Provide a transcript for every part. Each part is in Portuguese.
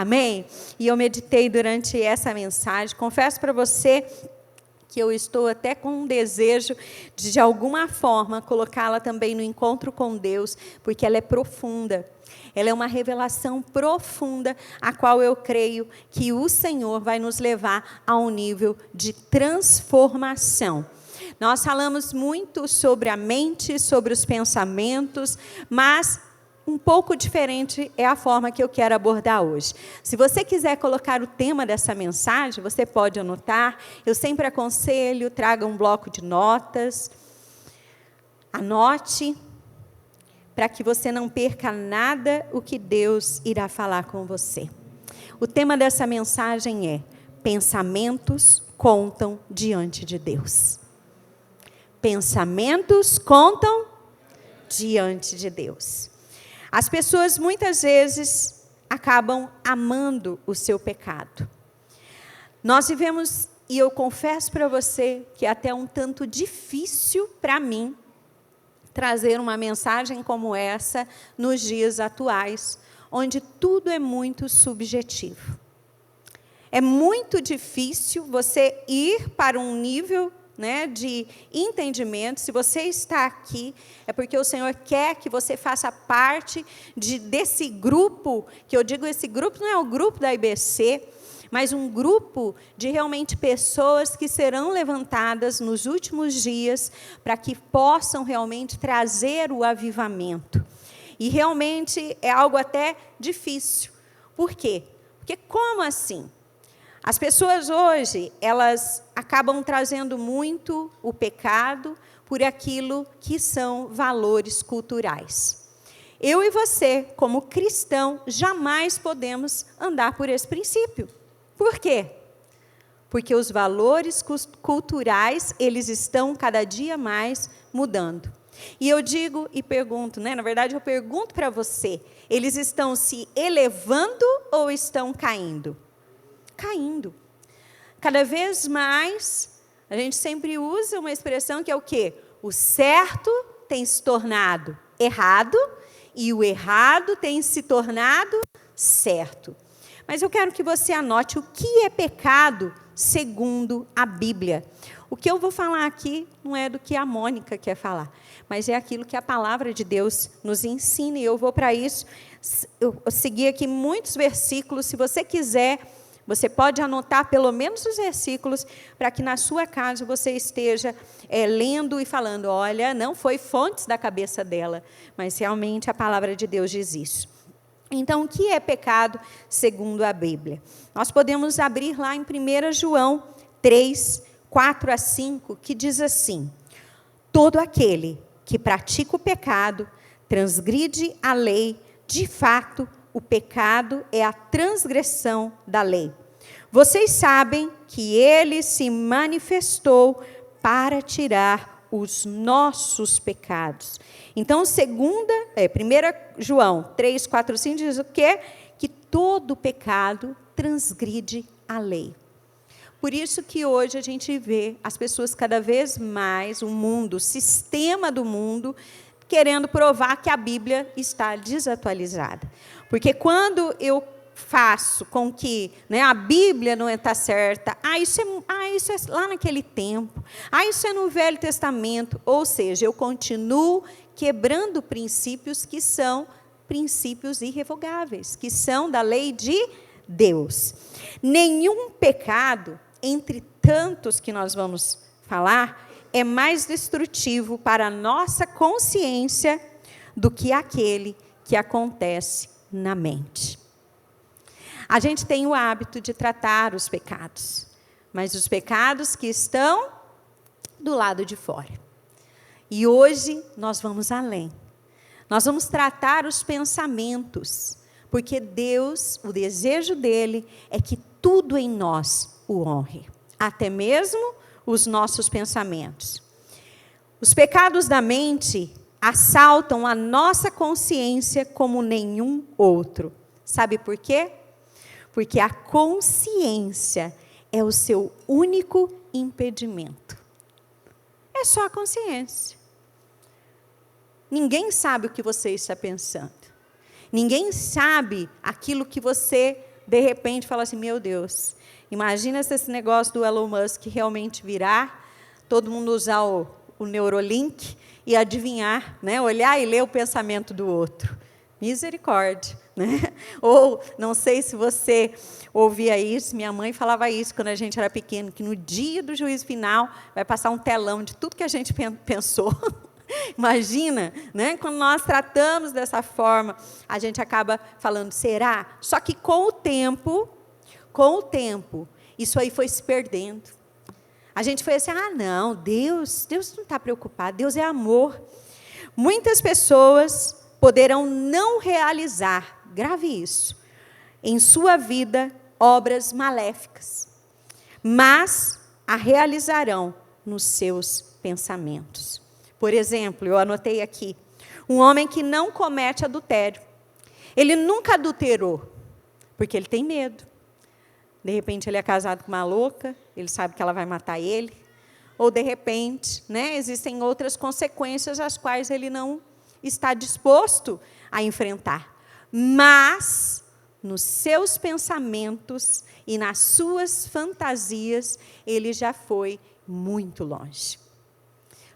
Amém? E eu meditei durante essa mensagem. Confesso para você que eu estou até com um desejo de alguma forma, colocá-la também no encontro com Deus, porque ela é profunda. Ela é uma revelação profunda, a qual eu creio que o Senhor vai nos levar a um nível de transformação. Nós falamos muito sobre a mente, sobre os pensamentos, mas um pouco diferente é a forma que eu quero abordar hoje. Se você quiser colocar o tema dessa mensagem, você pode anotar. Eu sempre aconselho, traga um bloco de notas. Anote, para que você não perca nada o que Deus irá falar com você. O tema dessa mensagem é: pensamentos contam diante de Deus. Pensamentos contam diante de Deus. As pessoas muitas vezes acabam amando o seu pecado. Nós vivemos, e eu confesso para você que é até um tanto difícil para mim trazer uma mensagem como essa nos dias atuais, onde tudo é muito subjetivo. É muito difícil você ir para um nível de entendimento. Se você está aqui, é porque o Senhor quer que você faça parte desse grupo, que eu digo, esse grupo não é o grupo da IBC, mas um grupo de realmente pessoas que serão levantadas nos últimos dias, para que possam realmente trazer o avivamento. E realmente é algo até difícil. Por quê? Porque como assim? As pessoas hoje, elas acabam trazendo muito o pecado por aquilo que são valores culturais. Eu e você, como cristão, jamais podemos andar por esse princípio. Por quê? Porque os valores culturais, eles estão cada dia mais mudando. E eu digo e pergunto, na verdade eu pergunto para você, eles estão se elevando ou estão caindo? Caindo. Cada vez mais, a gente sempre usa uma expressão que é o quê? O certo tem se tornado errado e o errado tem se tornado certo. Mas eu quero que você anote o que é pecado segundo a Bíblia. O que eu vou falar aqui não é do que a Mônica quer falar, mas é aquilo que a palavra de Deus nos ensina, e eu vou para isso. Eu segui aqui muitos versículos. Se você quiser, você pode anotar pelo menos os versículos, para que na sua casa você esteja lendo e falando, olha, não foi fontes da cabeça dela, mas realmente a palavra de Deus diz isso. Então, o que é pecado segundo a Bíblia? Nós podemos abrir lá em 1 João 3, 4 a 5, que diz assim: todo aquele que pratica o pecado transgride a lei. De fato, o pecado é a transgressão da lei. Vocês sabem que ele se manifestou para tirar os nossos pecados. Então, 1 João 3, 4, 5 diz o quê? Que todo pecado transgride a lei. Por isso que hoje a gente vê as pessoas cada vez mais, o mundo, o sistema do mundo, querendo provar que a Bíblia está desatualizada. Porque quando eu faço com que a Bíblia não está certa, isso é lá naquele tempo, isso é no Velho Testamento, ou seja, eu continuo quebrando princípios que são princípios irrevogáveis, que são da lei de Deus. Nenhum pecado, entre tantos que nós vamos falar, é mais destrutivo para a nossa consciência do que aquele que acontece na mente. A gente tem o hábito de tratar os pecados, mas os pecados que estão do lado de fora. E hoje nós vamos além. Nós vamos tratar os pensamentos, porque Deus, o desejo dele é que tudo em nós o honre, até mesmo os nossos pensamentos. Os pecados da mente assaltam a nossa consciência como nenhum outro. Sabe por quê? Porque a consciência é o seu único impedimento. É só a consciência. Ninguém sabe o que você está pensando. Ninguém sabe aquilo que você de repente, fala assim, meu Deus, imagina se esse negócio do Elon Musk realmente virar, todo mundo usar o Neuralink e adivinhar, né? Olhar e ler o pensamento do outro. Misericórdia. Né? Ou, não sei se você ouvia isso, minha mãe falava isso quando a gente era pequeno, que no dia do juízo final vai passar um telão de tudo que a gente pensou. Imagina, né? Quando nós tratamos dessa forma, a gente acaba falando, será? Só que com o tempo, isso aí foi se perdendo. A gente foi assim, não, Deus não está preocupado, Deus é amor. Muitas pessoas poderão não realizar, grave isso, em sua vida, obras maléficas, mas a realizarão nos seus pensamentos. Por exemplo, eu anotei aqui, um homem que não comete adultério. Ele nunca adulterou, porque ele tem medo. De repente, ele é casado com uma louca, ele sabe que ela vai matar ele. Ou, de repente, né, existem outras consequências às quais ele não está disposto a enfrentar. Mas, nos seus pensamentos e nas suas fantasias, ele já foi muito longe.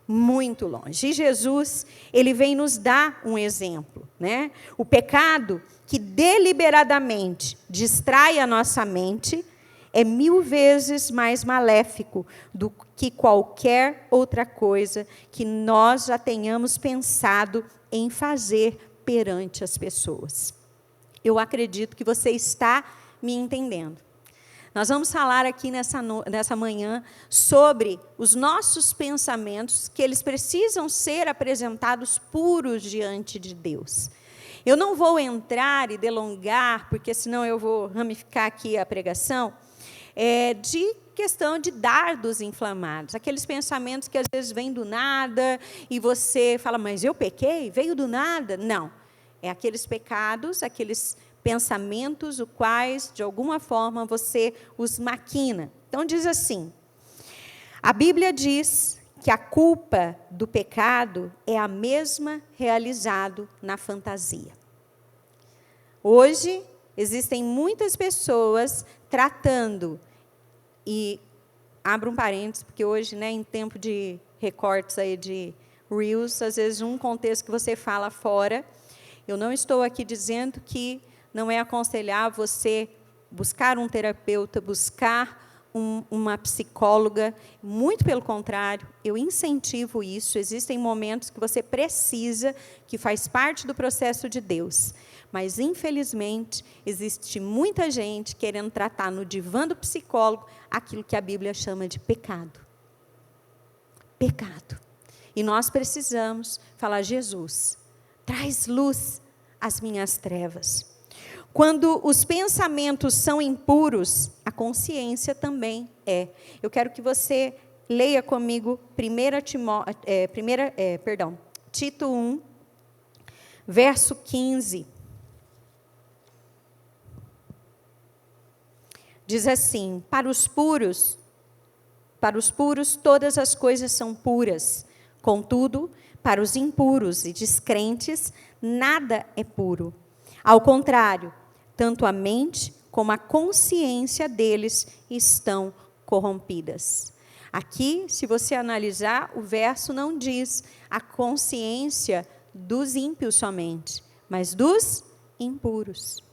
Muito longe. E Jesus, ele vem nos dar um exemplo, né? O pecado que deliberadamente distrai a nossa mente é 1000 vezes mais maléfico do que qualquer outra coisa que nós já tenhamos pensado em fazer perante as pessoas. Eu acredito que você está me entendendo. Nós vamos falar aqui nessa manhã sobre os nossos pensamentos, que eles precisam ser apresentados puros diante de Deus. Eu não vou entrar e delongar, porque senão eu vou ramificar aqui a pregação, de questão de dardos inflamados, aqueles pensamentos que às vezes vêm do nada, e você fala, mas eu pequei? Veio do nada? Não. É aqueles pecados, aqueles pensamentos, os quais, de alguma forma, você os maquina. Então, diz assim, a Bíblia diz que a culpa do pecado é a mesma realizado na fantasia. Hoje, existem muitas pessoas tratando, e abro um parênteses, porque hoje, né, em tempo de recortes aí de Reels, às vezes um contexto que você fala fora, eu não estou aqui dizendo que não é aconselhar você buscar um terapeuta, buscar uma psicóloga, muito pelo contrário, eu incentivo isso, existem momentos que você precisa, que faz parte do processo de Deus, mas infelizmente existe muita gente querendo tratar no divã do psicólogo aquilo que a Bíblia chama de pecado. Pecado. E nós precisamos falar, Jesus, traz luz às minhas trevas. Quando os pensamentos são impuros, a também é. Eu quero que você leia comigo Tito 1, verso 15. Diz assim, para os puros todas as coisas são puras. Contudo, para os impuros e descrentes, nada é puro. Ao contrário, tanto a mente como a consciência deles estão corrompidas. Aqui, se você analisar, o verso não diz a consciência dos ímpios somente, mas dos impuros.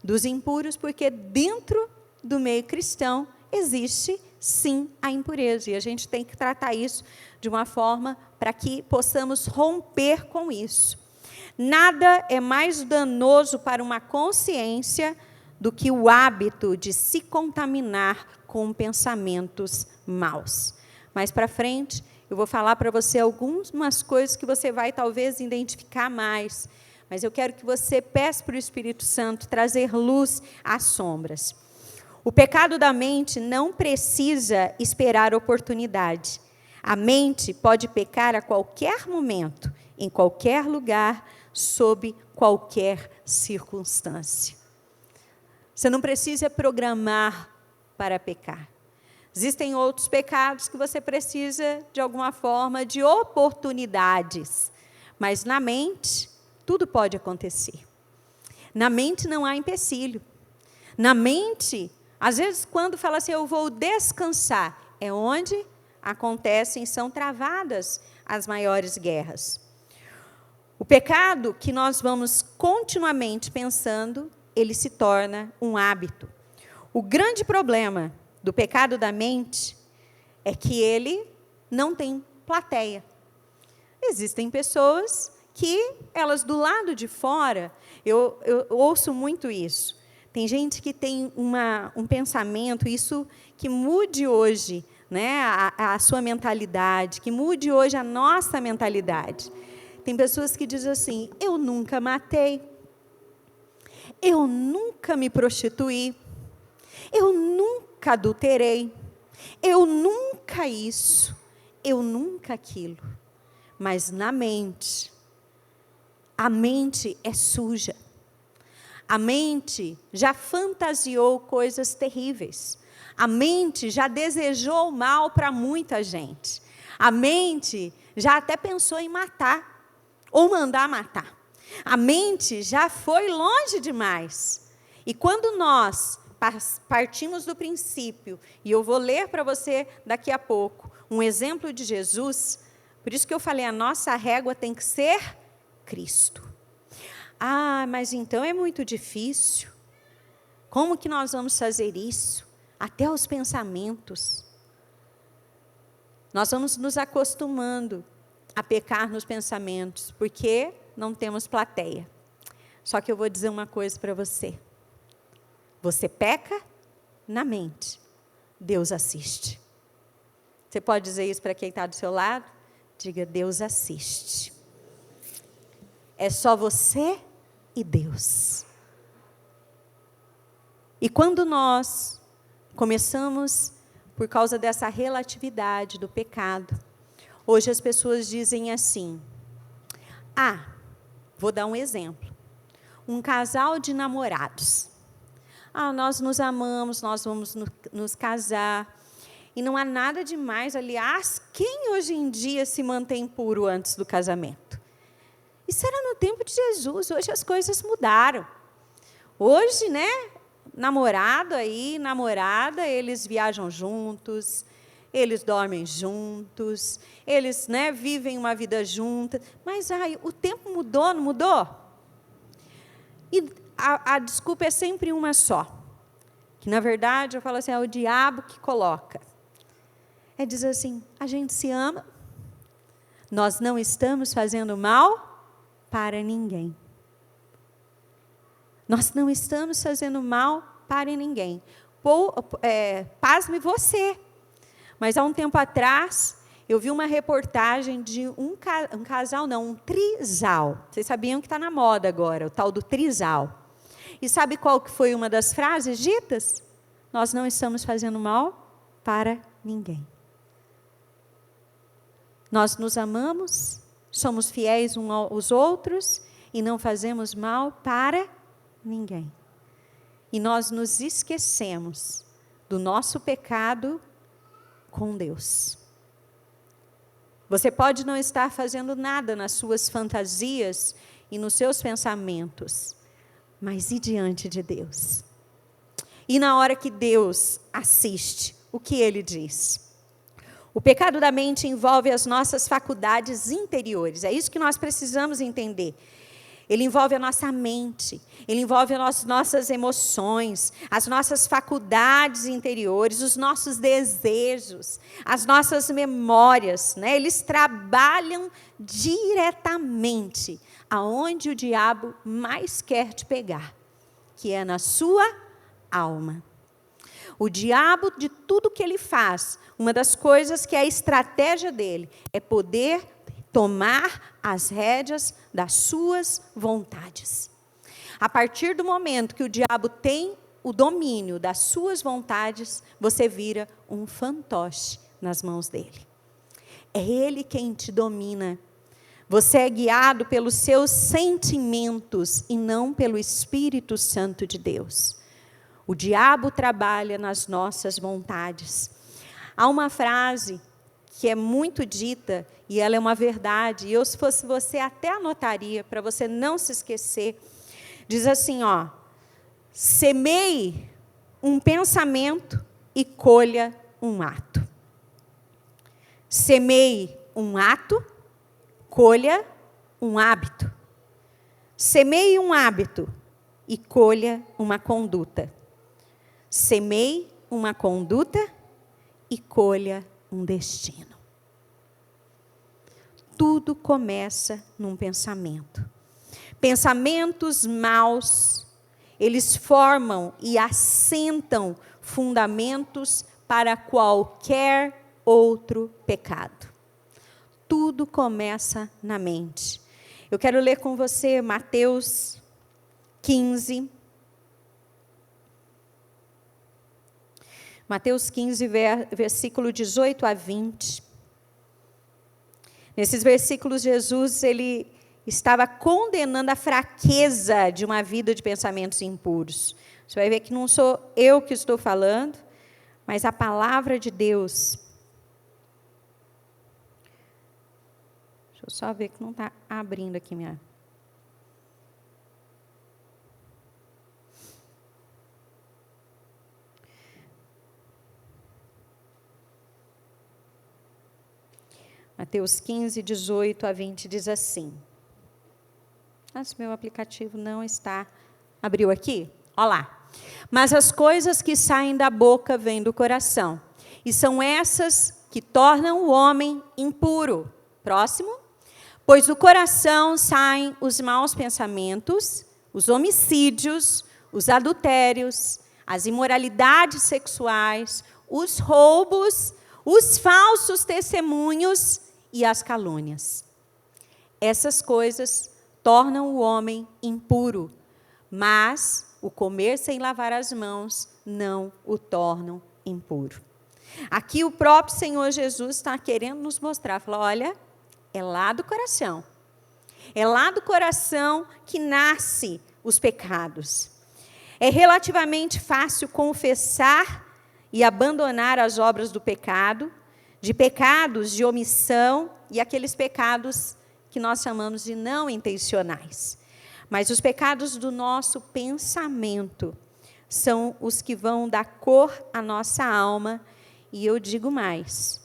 Dos impuros, porque dentro do meio cristão existe, sim, a impureza. E a gente tem que tratar isso de uma forma para que possamos romper com isso. Nada é mais danoso para uma consciência do que o hábito de se contaminar com pensamentos maus. Mais para frente, eu vou falar para você algumas coisas que você vai talvez identificar mais, mas eu quero que você peça para o Espírito Santo trazer luz às sombras. O pecado da mente não precisa esperar oportunidade. A mente pode pecar a qualquer momento, em qualquer lugar, sob qualquer circunstância. Você não precisa programar para pecar. Existem outros pecados que você precisa, de alguma forma, de oportunidades. Mas na mente, tudo pode acontecer. Na mente não há empecilho. Na mente, às vezes quando fala assim, eu vou descansar, é onde são travadas as maiores guerras. O pecado que nós vamos continuamente pensando, ele se torna um hábito. O grande problema do pecado da mente é que ele não tem plateia. Existem pessoas que, elas do lado de fora, eu ouço muito isso. Tem gente que tem um pensamento, isso que mude hoje, né, a sua mentalidade, que mude hoje a nossa mentalidade. Tem pessoas que dizem assim, eu nunca matei, eu nunca me prostituí, eu nunca adulterei, eu nunca isso, eu nunca aquilo. Mas na mente, a mente é suja. A mente já fantasiou coisas terríveis. A mente já desejou mal para muita gente. A mente já até pensou em matar ou mandar matar. A mente já foi longe demais. E quando nós partimos do princípio, e eu vou ler para você daqui a pouco um exemplo de Jesus, por isso que eu falei, a nossa régua tem que ser Cristo. Ah, mas então é muito difícil. Como que nós vamos fazer isso? Até os pensamentos. Nós vamos nos acostumando a pecar nos pensamentos, porque não temos plateia. Só que eu vou dizer uma coisa para você. Você peca na mente, Deus assiste. Você pode dizer isso para quem está do seu lado? Diga, Deus assiste. É só você e Deus. E quando nós começamos, por causa dessa relatividade do pecado, hoje as pessoas dizem assim, vou dar um exemplo, um casal de namorados, nós nos amamos, nós vamos nos casar, e não há nada demais, aliás, quem hoje em dia se mantém puro antes do casamento? Isso era no tempo de Jesus, hoje as coisas mudaram. Hoje, né, namorada, eles viajam juntos, eles dormem juntos, eles, né, vivem uma vida junta. Mas o tempo mudou, não mudou? E a desculpa é sempre uma só. Que, na verdade, eu falo assim, é o diabo que coloca. É dizer assim, a gente se ama, nós não estamos fazendo mal para ninguém. Nós não estamos fazendo mal para ninguém. Pasme você. Mas há um tempo atrás, eu vi uma reportagem de um trisal. Vocês sabiam que está na moda agora, o tal do trisal. E sabe qual que foi uma das frases ditas? Nós não estamos fazendo mal para ninguém. Nós nos amamos, somos fiéis uns aos outros e não fazemos mal para ninguém. E nós nos esquecemos do nosso pecado com Deus. Você pode não estar fazendo nada nas suas fantasias e nos seus pensamentos, mas e diante de Deus? E na hora que Deus assiste, o que Ele diz? O pecado da mente envolve as nossas faculdades interiores. É isso que nós precisamos entender. Ele envolve a nossa mente, ele envolve as nossas emoções, as nossas faculdades interiores, os nossos desejos, as nossas memórias, né? Eles trabalham diretamente aonde o diabo mais quer te pegar, que é na sua alma. O diabo, de tudo que ele faz, uma das coisas que é a estratégia dele é poder tomar as rédeas das suas vontades. A partir do momento que o diabo tem o domínio das suas vontades, você vira um fantoche nas mãos dele. É ele quem te domina. Você é guiado pelos seus sentimentos e não pelo Espírito Santo de Deus. O diabo trabalha nas nossas vontades. Há uma frase que é muito dita, e ela é uma verdade, e eu, se fosse você, até anotaria, para você não se esquecer. Diz assim, Semeie um pensamento e colha um ato. Semeie um ato, colha um hábito. Semeie um hábito e colha uma conduta. Semeie uma conduta e colha um destino. Tudo começa num pensamento. Pensamentos maus, eles formam e assentam fundamentos para qualquer outro pecado. Tudo começa na mente. Eu quero ler com você Mateus 15. Mateus 15, versículo 18 a 20. Nesses versículos, Jesus ele estava condenando a fraqueza de uma vida de pensamentos impuros. Você vai ver que não sou eu que estou falando, mas a palavra de Deus. Deixa eu só ver que não está abrindo aqui minha... Mateus 15, 18 a 20 diz assim. Nossa, meu aplicativo não está... Abriu aqui? Olha lá. Mas as coisas que saem da boca vêm do coração. E são essas que tornam o homem impuro. Próximo. Pois do coração saem os maus pensamentos, os homicídios, os adultérios, as imoralidades sexuais, os roubos, os falsos testemunhos e as calúnias. Essas coisas tornam o homem impuro, mas o comer sem lavar as mãos não o tornam impuro. Aqui o próprio Senhor Jesus está querendo nos mostrar, falar, olha, é lá do coração. É lá do coração que nasce os pecados. É relativamente fácil confessar e abandonar as obras do pecado, de pecados de omissão e aqueles pecados que nós chamamos de não intencionais. Mas os pecados do nosso pensamento são os que vão dar cor à nossa alma. E eu digo mais,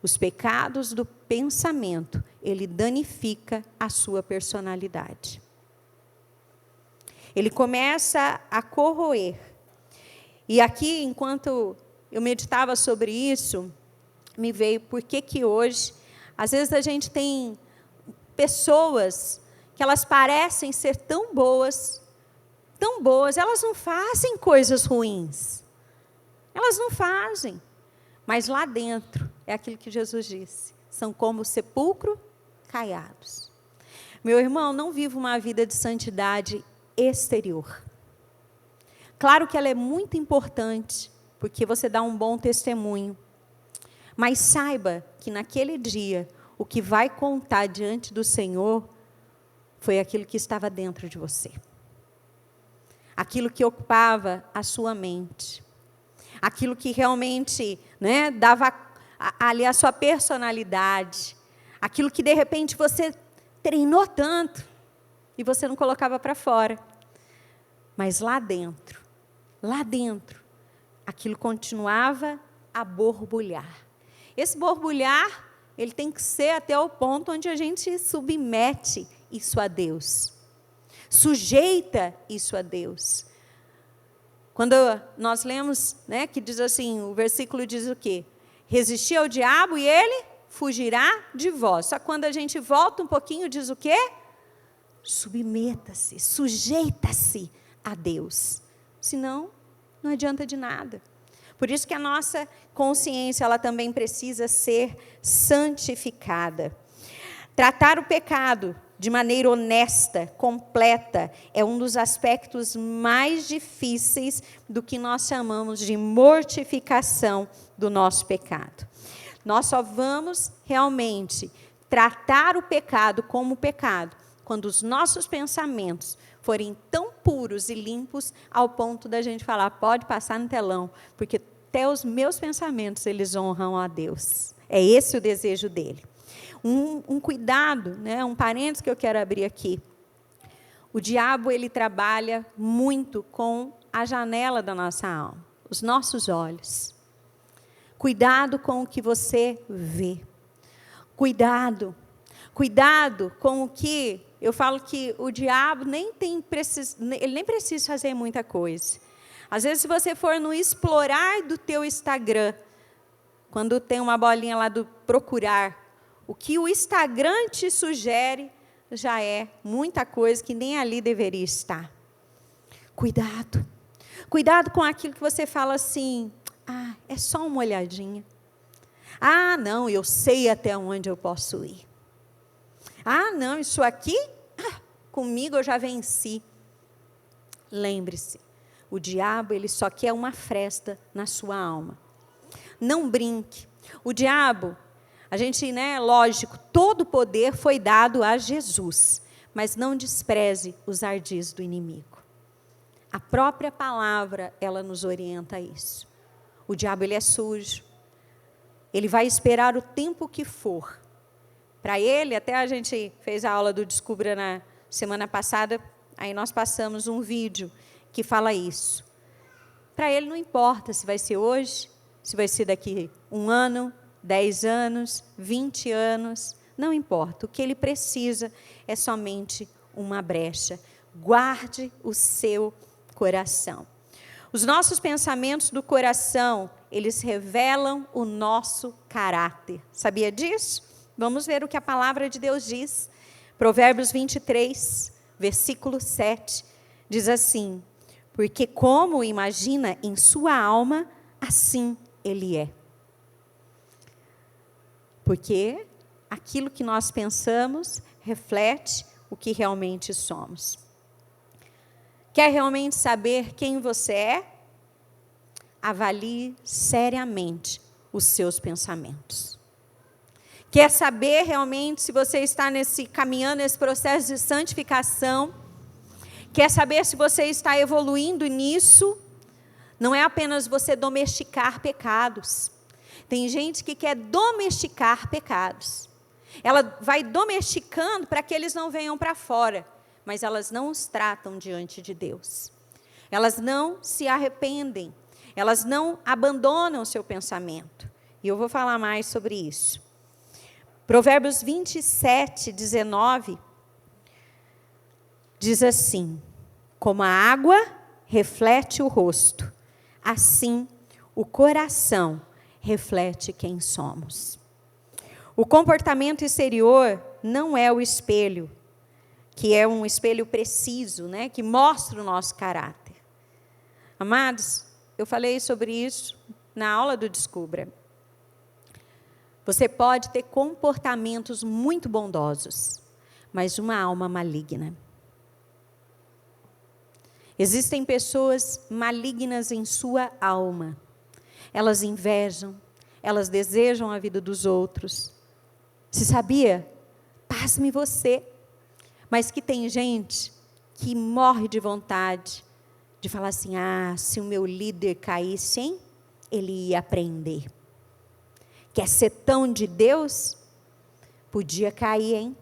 os pecados do pensamento, ele danifica a sua personalidade. Ele começa a corroer. E aqui, enquanto eu meditava sobre isso, me veio por que hoje, às vezes a gente tem pessoas que elas parecem ser tão boas, elas não fazem coisas ruins. Elas não fazem. Mas lá dentro, é aquilo que Jesus disse, são como sepulcro caiados. Meu irmão, não viva uma vida de santidade exterior. Claro que ela é muito importante, porque você dá um bom testemunho. Mas saiba que naquele dia, o que vai contar diante do Senhor foi aquilo que estava dentro de você. Aquilo que ocupava a sua mente. Aquilo que realmente, né, dava ali a sua personalidade. Aquilo que de repente você treinou tanto e você não colocava para fora. Mas lá dentro, aquilo continuava a borbulhar. Esse borbulhar, ele tem que ser até o ponto onde a gente submete isso a Deus. Sujeita isso a Deus. Quando nós lemos, né, que diz assim, o versículo diz o quê? Resistir ao diabo e ele fugirá de vós. Só que quando a gente volta um pouquinho, diz o quê? Submeta-se, sujeita-se a Deus. Senão, não adianta de nada. Por isso que a nossa consciência, ela também precisa ser santificada. Tratar o pecado de maneira honesta, completa, é um dos aspectos mais difíceis do que nós chamamos de mortificação do nosso pecado. Nós só vamos realmente tratar o pecado como pecado quando os nossos pensamentos forem tão puros e limpos ao ponto da gente falar, pode passar no telão, porque até os meus pensamentos, eles honram a Deus. É esse o desejo dele. Um cuidado, né, um parênteses que eu quero abrir aqui. O diabo, ele trabalha muito com a janela da nossa alma, os nossos olhos. Cuidado com o que você vê. Cuidado com o que... Eu falo que o diabo ele nem precisa fazer muita coisa. Às vezes, se você for no explorar do teu Instagram, quando tem uma bolinha lá do procurar, o que o Instagram te sugere já é muita coisa que nem ali deveria estar. Cuidado. Cuidado com aquilo que você fala assim, é só uma olhadinha. Não, eu sei até onde eu posso ir. Não, isso aqui, comigo eu já venci. Lembre-se, o diabo ele só quer uma fresta na sua alma. Não brinque. O diabo, a gente, lógico, todo o poder foi dado a Jesus, mas não despreze os ardis do inimigo. A própria palavra, ela nos orienta a isso. O diabo, ele é sujo. Ele vai esperar o tempo que for. Para ele, até a gente fez a aula do Descubra na semana passada, aí nós passamos um vídeo que fala isso. Para ele não importa se vai ser hoje, se vai ser daqui 1 ano, 10 anos, 20 anos, não importa. O que ele precisa é somente uma brecha. Guarde o seu coração. Os nossos pensamentos do coração, eles revelam o nosso caráter. Sabia disso? Vamos ver o que a palavra de Deus diz. Provérbios 23, versículo 7, diz assim: porque como imagina em sua alma, assim ele é. Porque aquilo que nós pensamos reflete o que realmente somos. Quer realmente saber quem você é? Avalie seriamente os seus pensamentos. Quer saber realmente se você está caminhando nesse processo de santificação? Quer saber se você está evoluindo nisso? Não é apenas você domesticar pecados. Tem gente que quer domesticar pecados. Ela vai domesticando para que eles não venham para fora, mas elas não os tratam diante de Deus. Elas não se arrependem, elas não abandonam o seu pensamento. E eu vou falar mais sobre isso. Provérbios 27, 19, diz assim: como a água reflete o rosto, assim o coração reflete quem somos. O comportamento exterior não é o espelho, que é um espelho preciso, que mostra o nosso caráter. Amados, eu falei sobre isso na aula do Descubra. Você pode ter comportamentos muito bondosos, mas uma alma maligna. Existem pessoas malignas em sua alma. Elas invejam, elas desejam a vida dos outros. Você sabia? Pasme você. Mas que tem gente que morre de vontade de falar assim: se o meu líder caísse, hein? Ele ia aprender. Quer ser tão de Deus? Podia cair, hein?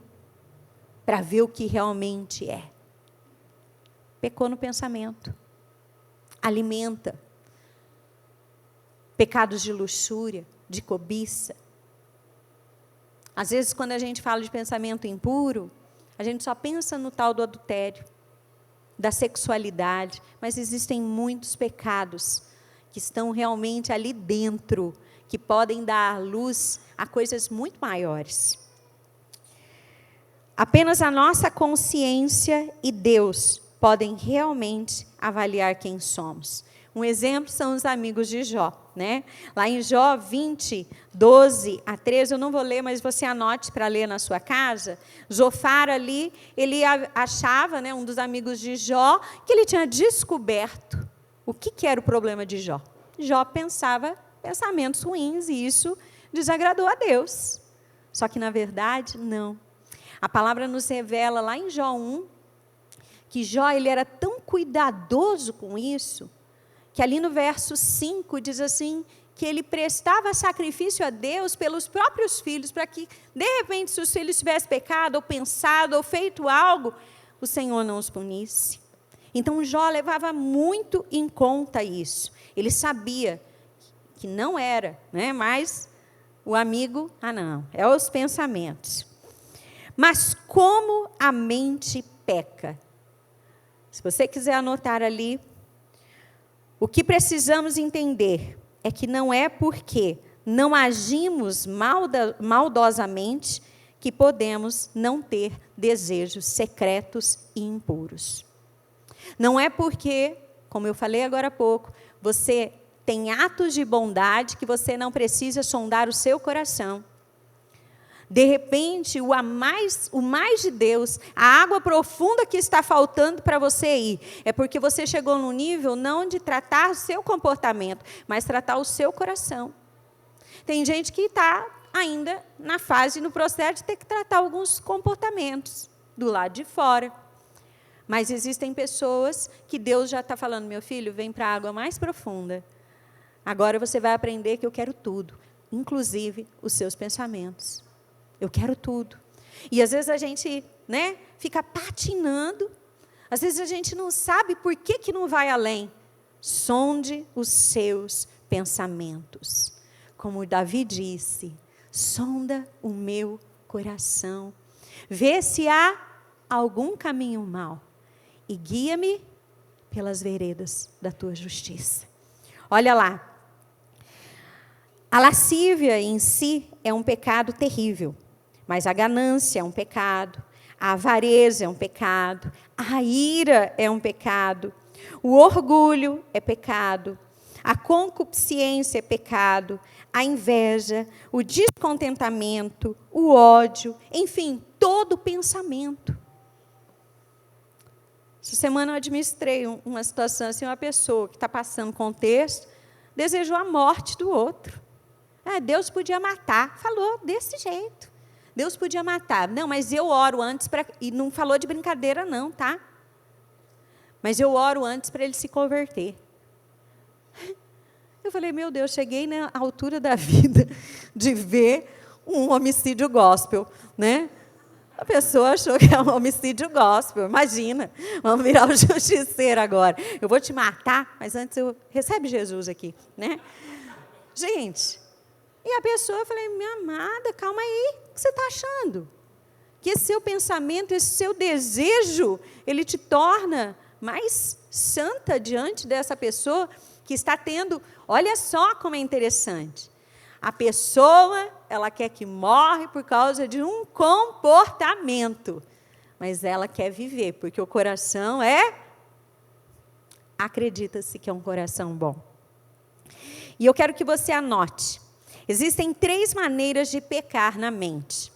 Para ver o que realmente é. Pecou no pensamento. Alimenta. Pecados de luxúria, de cobiça. Às vezes, quando a gente fala de pensamento impuro, a gente só pensa no tal do adultério, da sexualidade, mas existem muitos pecados que estão realmente ali dentro, que podem dar luz a coisas muito maiores. Apenas a nossa consciência e Deus podem realmente avaliar quem somos. Um exemplo são os amigos de Jó, Lá em Jó 20, 12 a 13, eu não vou ler, mas você anote para ler na sua casa. Zofar ali, ele achava, um dos amigos de Jó, que ele tinha descoberto o que era o problema de Jó. Jó pensava pensamentos ruins e isso desagradou a Deus. Só que, na verdade, não. A palavra nos revela lá em Jó 1, que Jó ele era tão cuidadoso com isso, que ali no verso 5 diz assim, que ele prestava sacrifício a Deus pelos próprios filhos, para que, de repente, se os filhos tivessem pecado, ou pensado, ou feito algo, o Senhor não os punisse. Então Jó levava muito em conta isso. Ele sabia que não era, né? Mas o amigo, não, é os pensamentos. Mas como a mente peca? Se você quiser anotar ali, o que precisamos entender é que não é porque não agimos maldosamente que podemos não ter desejos secretos e impuros. Não é porque, como eu falei agora há pouco, você tem atos de bondade que você não precisa sondar o seu coração. De repente, o mais de Deus, a água profunda que está faltando para você ir, é porque você chegou num nível não de tratar o seu comportamento, mas tratar o seu coração. Tem gente que está ainda na fase, no processo de ter que tratar alguns comportamentos do lado de fora. Mas existem pessoas que Deus já está falando, meu filho, vem para a água mais profunda. Agora você vai aprender que eu quero tudo, inclusive os seus pensamentos. Eu quero tudo. E às vezes a gente, né, fica patinando. Às vezes a gente não sabe por que não vai além. Sonde os seus pensamentos. Como Davi disse, sonda o meu coração. Vê se há algum caminho mau. E guia-me pelas veredas da tua justiça. Olha lá. A lascívia em si é um pecado terrível. Mas a ganância é um pecado, a avareza é um pecado, a ira é um pecado, o orgulho é pecado, a concupiscência é pecado, a inveja, o descontentamento, o ódio, enfim, todo pensamento. Essa semana eu administrei uma situação assim, uma pessoa que está passando contexto, desejou a morte do outro. Deus podia matar, falou desse jeito. Deus podia matar. Não, mas eu oro antes para... E não falou de brincadeira não, tá? Mas eu oro antes para ele se converter. Eu falei, meu Deus, cheguei na altura da vida de ver um homicídio gospel, né? A pessoa achou que é um homicídio gospel, imagina. Vamos virar o justiceiro agora. Eu vou te matar, mas antes recebe Jesus aqui, né? Gente... E a pessoa, eu falei, minha amada, calma aí, o que você está achando? Que esse seu pensamento, esse seu desejo, ele te torna mais santa diante dessa pessoa que está tendo... Olha só como é interessante. A pessoa, ela quer que morre por causa de um comportamento. Mas ela quer viver, porque o coração acredita-se que é um coração bom. E eu quero que você anote. Existem 3 maneiras de pecar na mente.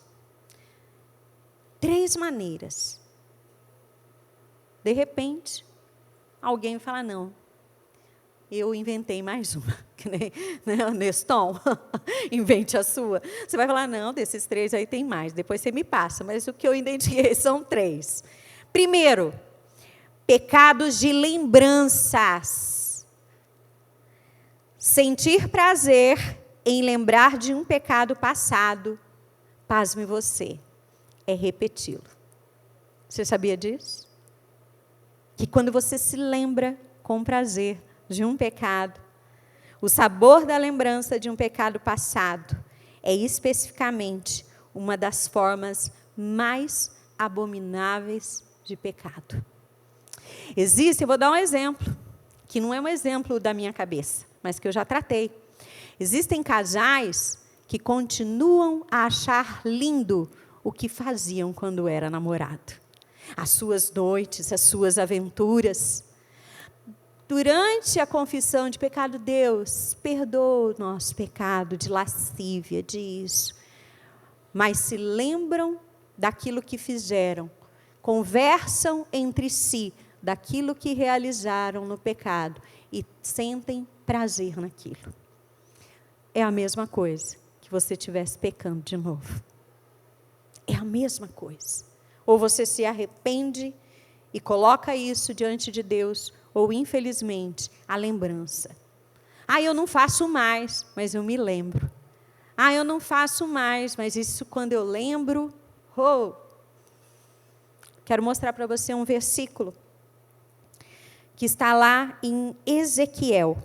3 maneiras. De repente, alguém fala, não, eu inventei mais uma. Que nem, né, Neston, invente a sua. Você vai falar, não, desses 3 aí tem mais. Depois você me passa, mas o que eu identifiquei são 3. Primeiro, pecados de lembranças. Sentir prazer em lembrar de um pecado passado, pasme você, é repeti-lo. Você sabia disso? Que quando você se lembra com prazer de um pecado, o sabor da lembrança de um pecado passado é especificamente uma das formas mais abomináveis de pecado. Existe, eu vou dar um exemplo, que não é um exemplo da minha cabeça, mas que eu já tratei. Existem casais que continuam a achar lindo o que faziam quando era namorado. As suas noites, as suas aventuras. Durante a confissão de pecado, Deus perdoa o nosso pecado de lascívia, disso. Mas se lembram daquilo que fizeram, conversam entre si daquilo que realizaram no pecado e sentem prazer naquilo. É a mesma coisa que você estivesse pecando de novo. É a mesma coisa. Ou você se arrepende e coloca isso diante de Deus, ou, infelizmente, a lembrança. Eu não faço mais, mas eu me lembro. Eu não faço mais, mas isso quando eu lembro... Quero mostrar para você um versículo que está lá em Ezequiel.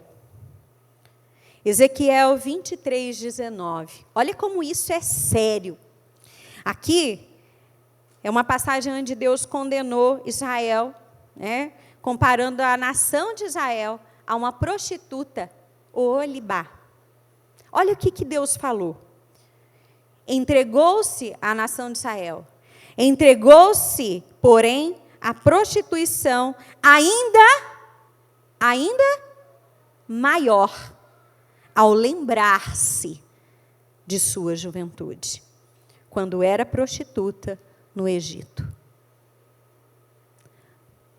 Ezequiel 23, 19. Olha como isso é sério. Aqui é uma passagem onde Deus condenou Israel, né, comparando a nação de Israel a uma prostituta, Oholibá. Olha o que Deus falou. Entregou-se a nação de Israel. Entregou-se, porém, à prostituição ainda maior, ao lembrar-se de sua juventude, quando era prostituta no Egito.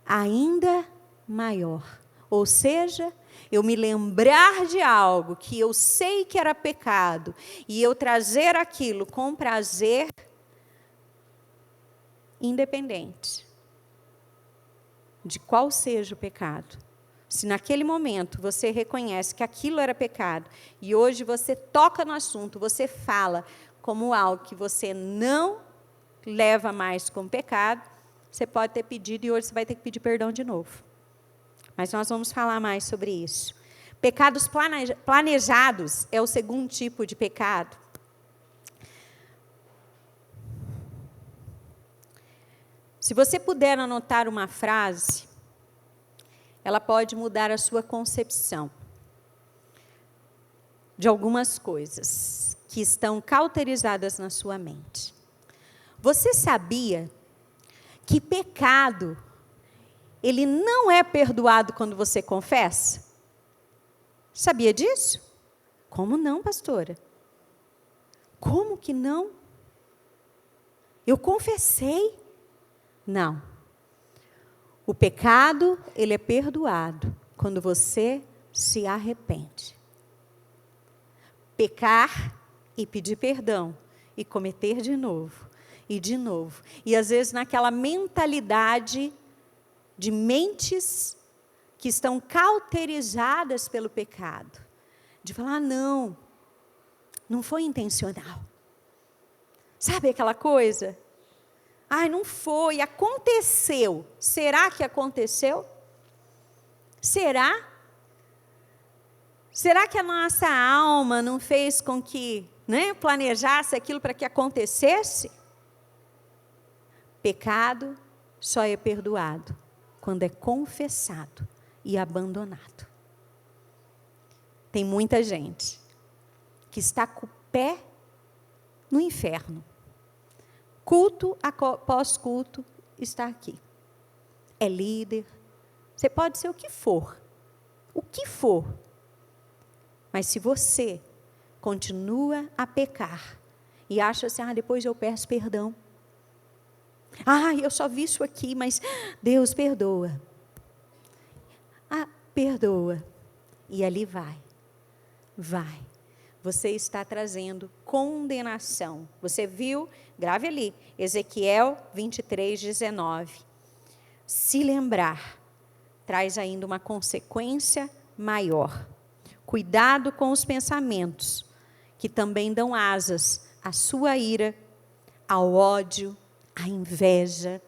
Ainda maior. Ou seja, eu me lembrar de algo que eu sei que era pecado e eu trazer aquilo com prazer, independente de qual seja o pecado. Se naquele momento você reconhece que aquilo era pecado e hoje você toca no assunto, você fala como algo que você não leva mais como pecado, você pode ter pedido e hoje você vai ter que pedir perdão de novo. Mas nós vamos falar mais sobre isso. Pecados planejados é o segundo tipo de pecado. Se você puder anotar uma frase, ela pode mudar a sua concepção de algumas coisas que estão cauterizadas na sua mente. Você sabia que pecado, ele não é perdoado quando você confessa? Sabia disso? Como não, pastora? Como que não? Eu confessei. Não. O pecado, ele é perdoado quando você se arrepende. Pecar e pedir perdão e cometer de novo e de novo. E às vezes naquela mentalidade de mentes que estão cauterizadas pelo pecado. De falar, não foi intencional. Sabe aquela coisa? Ai, não foi, aconteceu. Será que aconteceu? Será? Será que a nossa alma não fez com que, planejasse aquilo para que acontecesse? Pecado só é perdoado quando é confessado e abandonado. Tem muita gente que está com o pé no inferno. Culto após culto está aqui. É líder. Você pode ser o que for. O que for. Mas se você continua a pecar e acha assim, depois eu peço perdão. Eu só vi isso aqui, mas Deus perdoa. Perdoa. E ali vai. Você está trazendo condenação. Você viu? Grave ali. Ezequiel 23, 19. Se lembrar, traz ainda uma consequência maior. Cuidado com os pensamentos, que também dão asas à sua ira, ao ódio, à inveja.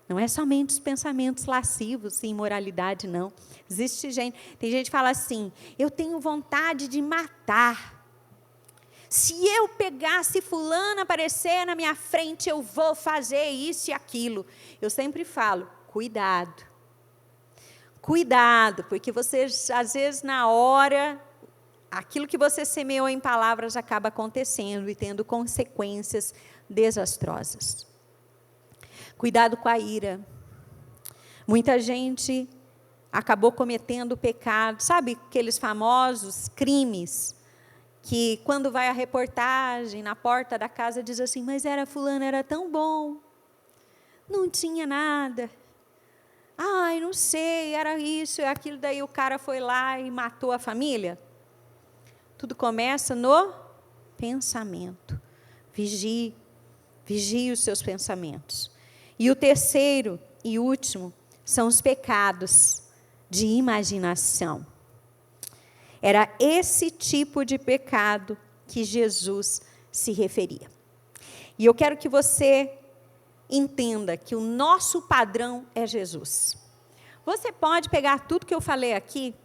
Não é somente os pensamentos lascivos e imoralidade, não. Tem gente que fala assim, eu tenho vontade de matar. Se eu pegasse fulano aparecer na minha frente, eu vou fazer isso e aquilo. Eu sempre falo, cuidado. Cuidado, porque você, às vezes, na hora, aquilo que você semeou em palavras acaba acontecendo e tendo consequências desastrosas. Cuidado com a ira. Muita gente acabou cometendo pecado. Sabe aqueles famosos crimes que quando vai a reportagem na porta da casa diz assim, mas fulano era tão bom, não tinha nada. Não sei, era isso, é aquilo, daí o cara foi lá e matou a família. Tudo começa no pensamento. Vigie os seus pensamentos. E o terceiro e último são os pecados de imaginação. Era esse tipo de pecado que Jesus se referia. E eu quero que você entenda que o nosso padrão é Jesus. você pode pegar tudo que eu falei aqui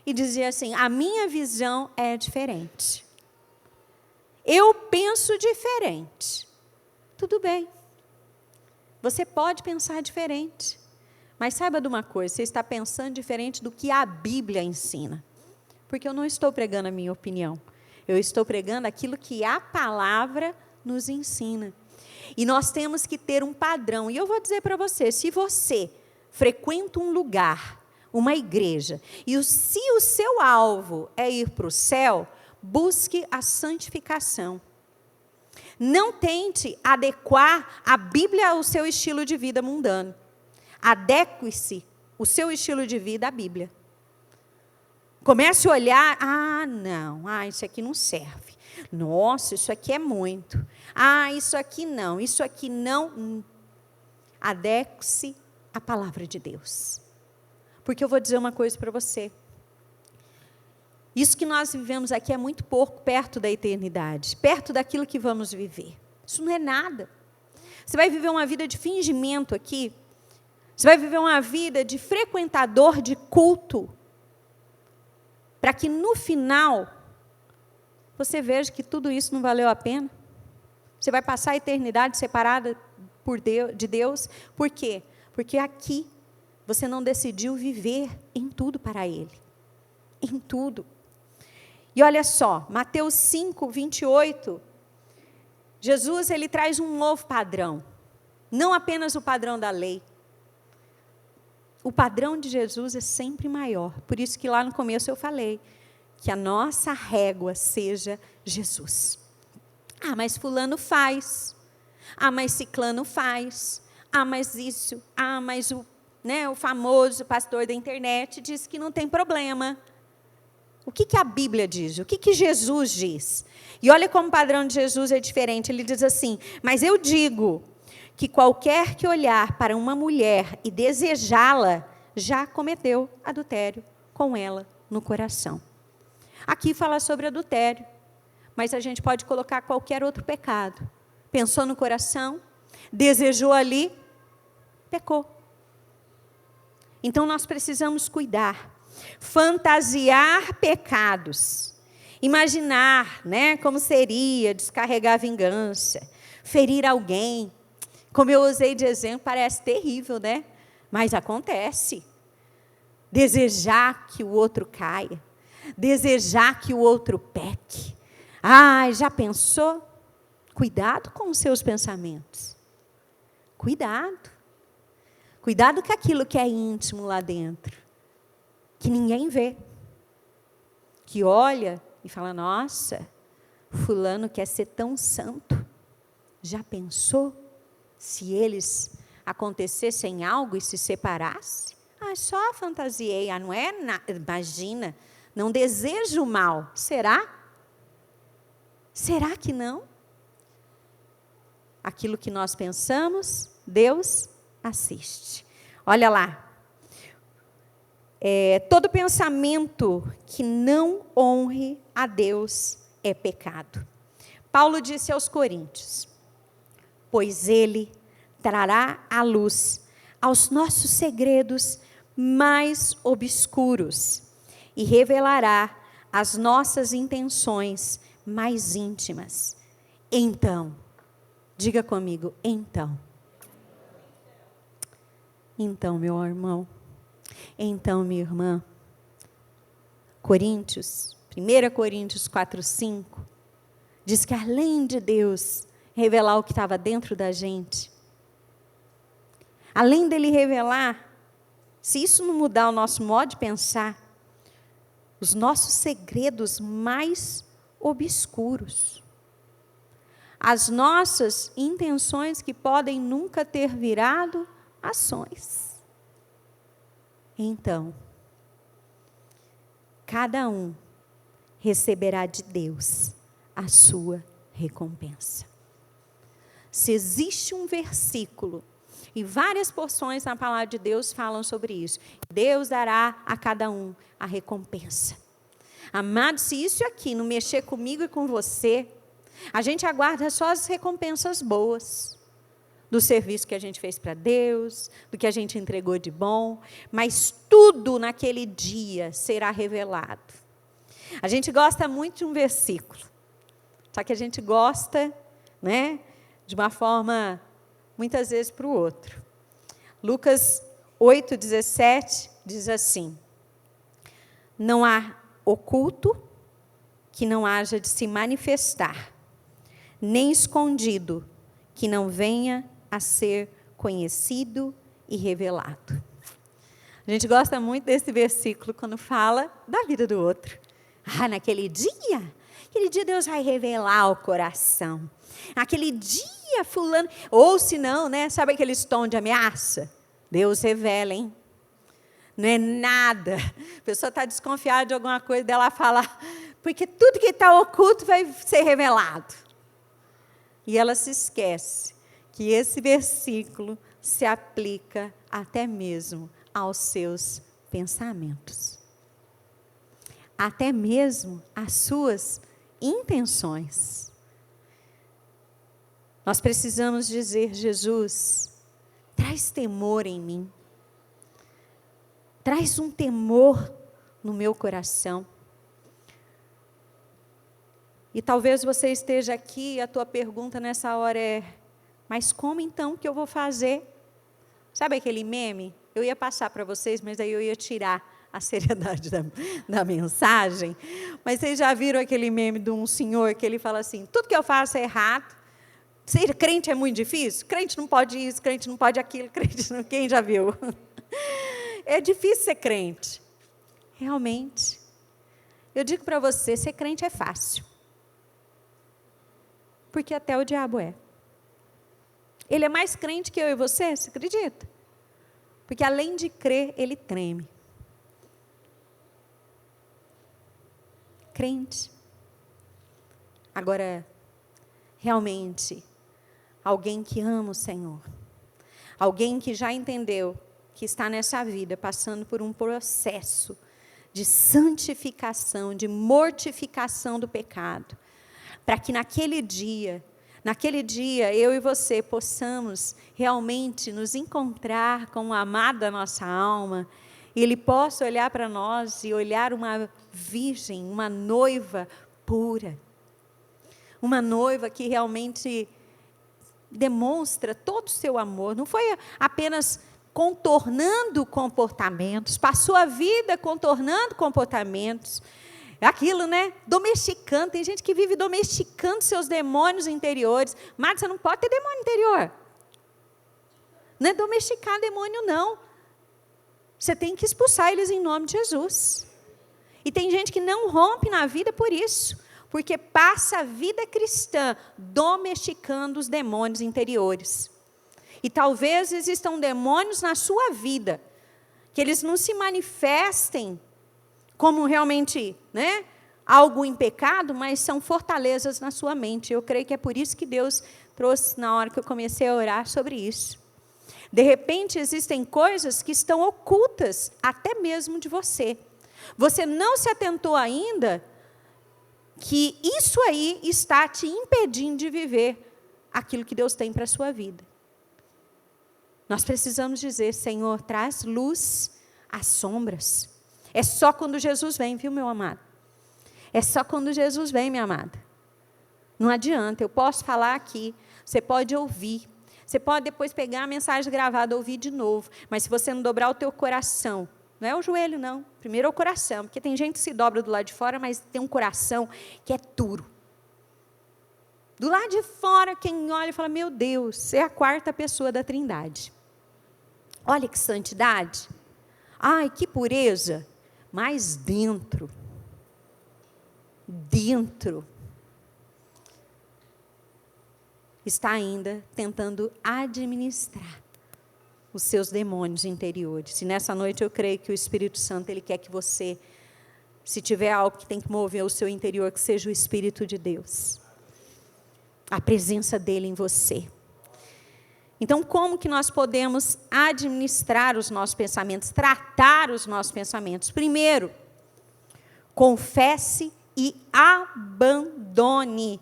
e dizer assim, a minha visão é diferente. Eu penso diferente. Tudo bem. Você pode pensar diferente. Mas saiba de uma coisa, você está pensando diferente do que a Bíblia ensina. Porque eu não estou pregando a minha opinião. Eu estou pregando aquilo que a palavra nos ensina. E nós temos que ter um padrão. E eu vou dizer para você, se você frequenta um lugar, uma igreja, e se o seu alvo é ir para o céu, busque a santificação. Não tente adequar a Bíblia ao seu estilo de vida mundano. Adeque-se o seu estilo de vida à Bíblia. Comece a olhar, não, isso aqui não serve. Nossa, isso aqui é muito. Isso aqui não. Adeque-se à palavra de Deus. Porque eu vou dizer uma coisa para você. Isso que nós vivemos aqui é muito pouco perto da eternidade, perto daquilo que vamos viver. Isso não é nada. Você vai viver uma vida de fingimento aqui. Você vai viver uma vida de frequentador de culto, para que no final, você veja que tudo isso não valeu a pena. Você vai passar a eternidade separada de Deus. Por quê? Porque aqui, você não decidiu viver em tudo para Ele. Em tudo. E olha só, Mateus 5, 28, Jesus ele traz um novo padrão. Não apenas o padrão da lei. O padrão de Jesus é sempre maior. Por isso que lá no começo eu falei que a nossa régua seja Jesus. Mas fulano faz. Mas ciclano faz. Mas isso. Mas o famoso pastor da internet diz que não tem problema. O que a Bíblia diz? O que Jesus diz? E olha como o padrão de Jesus é diferente. Ele diz assim, mas eu digo que qualquer que olhar para uma mulher e desejá-la, já cometeu adultério com ela no coração. Aqui fala sobre adultério, mas a gente pode colocar qualquer outro pecado. Pensou no coração, desejou ali, pecou. Então nós precisamos cuidar. Fantasiar pecados, imaginar, como seria descarregar vingança, ferir alguém, como eu usei de exemplo, parece terrível, mas acontece. Desejar que o outro caia, desejar que o outro peque. Já pensou? Cuidado com os seus pensamentos. Cuidado. Cuidado com aquilo que é íntimo lá dentro. Que ninguém vê, que olha e fala, nossa, fulano quer ser tão santo, já pensou se eles acontecessem algo e se separassem? Só fantasiei, não é nada, imagina, não desejo o mal, será? Será que não? Aquilo que nós pensamos, Deus assiste. Olha lá. Todo pensamento que não honre a Deus é pecado. Paulo disse aos Coríntios, pois Ele trará à luz aos nossos segredos mais obscuros e revelará as nossas intenções mais íntimas. Então, diga comigo, então, meu irmão, então, minha irmã, 1 Coríntios 4:5, diz que além de Deus revelar o que estava dentro da gente, além dele revelar, se isso não mudar o nosso modo de pensar, os nossos segredos mais obscuros, as nossas intenções que podem nunca ter virado ações. Então, cada um receberá de Deus a sua recompensa. Se existe um versículo, e várias porções na palavra de Deus falam sobre isso, Deus dará a cada um a recompensa. Amado, se isso aqui não mexer comigo e com você, a gente aguarda só as recompensas boas. do serviço que a gente fez para Deus, do que a gente entregou de bom, mas tudo naquele dia será revelado. A gente gosta muito de um versículo, só que a gente gosta, né, de uma forma, muitas vezes, para o outro. Lucas 8,17 diz assim: não há oculto que não haja de se manifestar, nem escondido que não venha a ser conhecido e revelado. A gente gosta muito desse versículo quando fala da vida do outro. Naquele dia Deus vai revelar o coração. Aquele dia fulano, ou se não, né, sabe aquele tom de ameaça? Deus revela, hein? Não é nada. A pessoa está desconfiada de alguma coisa, dela falar, porque tudo que está oculto vai ser revelado. E ela se esquece que esse versículo se aplica até mesmo aos seus pensamentos. Até mesmo às suas intenções. Nós precisamos dizer: Jesus, traz temor em mim. Traz um temor no meu coração. E talvez você esteja aqui e a tua pergunta nessa hora é: mas como então que eu vou fazer? Sabe aquele meme? Eu ia passar para vocês, mas aí eu ia tirar a seriedade da mensagem. Mas vocês já viram aquele meme de um senhor que ele fala assim: tudo que eu faço é errado. Ser crente é muito difícil? Crente não pode isso, crente não pode aquilo, crente não... Quem já viu? É difícil ser crente. Realmente. Eu digo para você, ser crente é fácil. Porque até o diabo é. Ele é mais crente que eu e você, você acredita? Porque além de crer, ele treme. Crente. Agora, realmente, alguém que ama o Senhor, alguém que já entendeu que está nessa vida passando por um processo de santificação, de mortificação do pecado, para que naquele dia eu e você possamos realmente nos encontrar com o amado da nossa alma, e ele possa olhar para nós e olhar uma virgem, uma noiva pura, uma noiva que realmente demonstra todo o seu amor, não foi apenas contornando comportamentos, passou a vida contornando comportamentos, aquilo, né, domesticando, tem gente que vive domesticando seus demônios interiores. Mas você não pode ter demônio interior, não é domesticar demônio não, você tem que expulsar eles em nome de Jesus. E tem gente que não rompe na vida por isso, porque passa a vida cristã domesticando os demônios interiores. E talvez existam demônios na sua vida, que eles não se manifestem como realmente, né, algo em pecado, mas são fortalezas na sua mente. Eu creio que é por isso que Deus trouxe, na hora que eu comecei a orar sobre isso. De repente, existem coisas que estão ocultas, até mesmo de você. Você não se atentou ainda que isso aí está te impedindo de viver aquilo que Deus tem para a sua vida. Nós precisamos dizer: Senhor, traz luz às sombras. É só quando Jesus vem, viu, meu amado? É só quando Jesus vem, minha amada. Não adianta, eu posso falar aqui, você pode ouvir, você pode depois pegar a mensagem gravada e ouvir de novo, mas se você não dobrar o teu coração, não é o joelho não, primeiro é o coração, porque tem gente que se dobra do lado de fora, mas tem um coração que é duro. Do lado de fora, quem olha e fala: meu Deus, é a quarta pessoa da Trindade. Olha que santidade, ai, que pureza, mas dentro, está ainda tentando administrar os seus demônios interiores. E nessa noite eu creio que o Espírito Santo, ele quer que você, se tiver algo que tem que mover o seu interior, que seja o Espírito de Deus, a presença dele em você. Então, como que nós podemos administrar os nossos pensamentos, tratar os nossos pensamentos? Primeiro, confesse e abandone.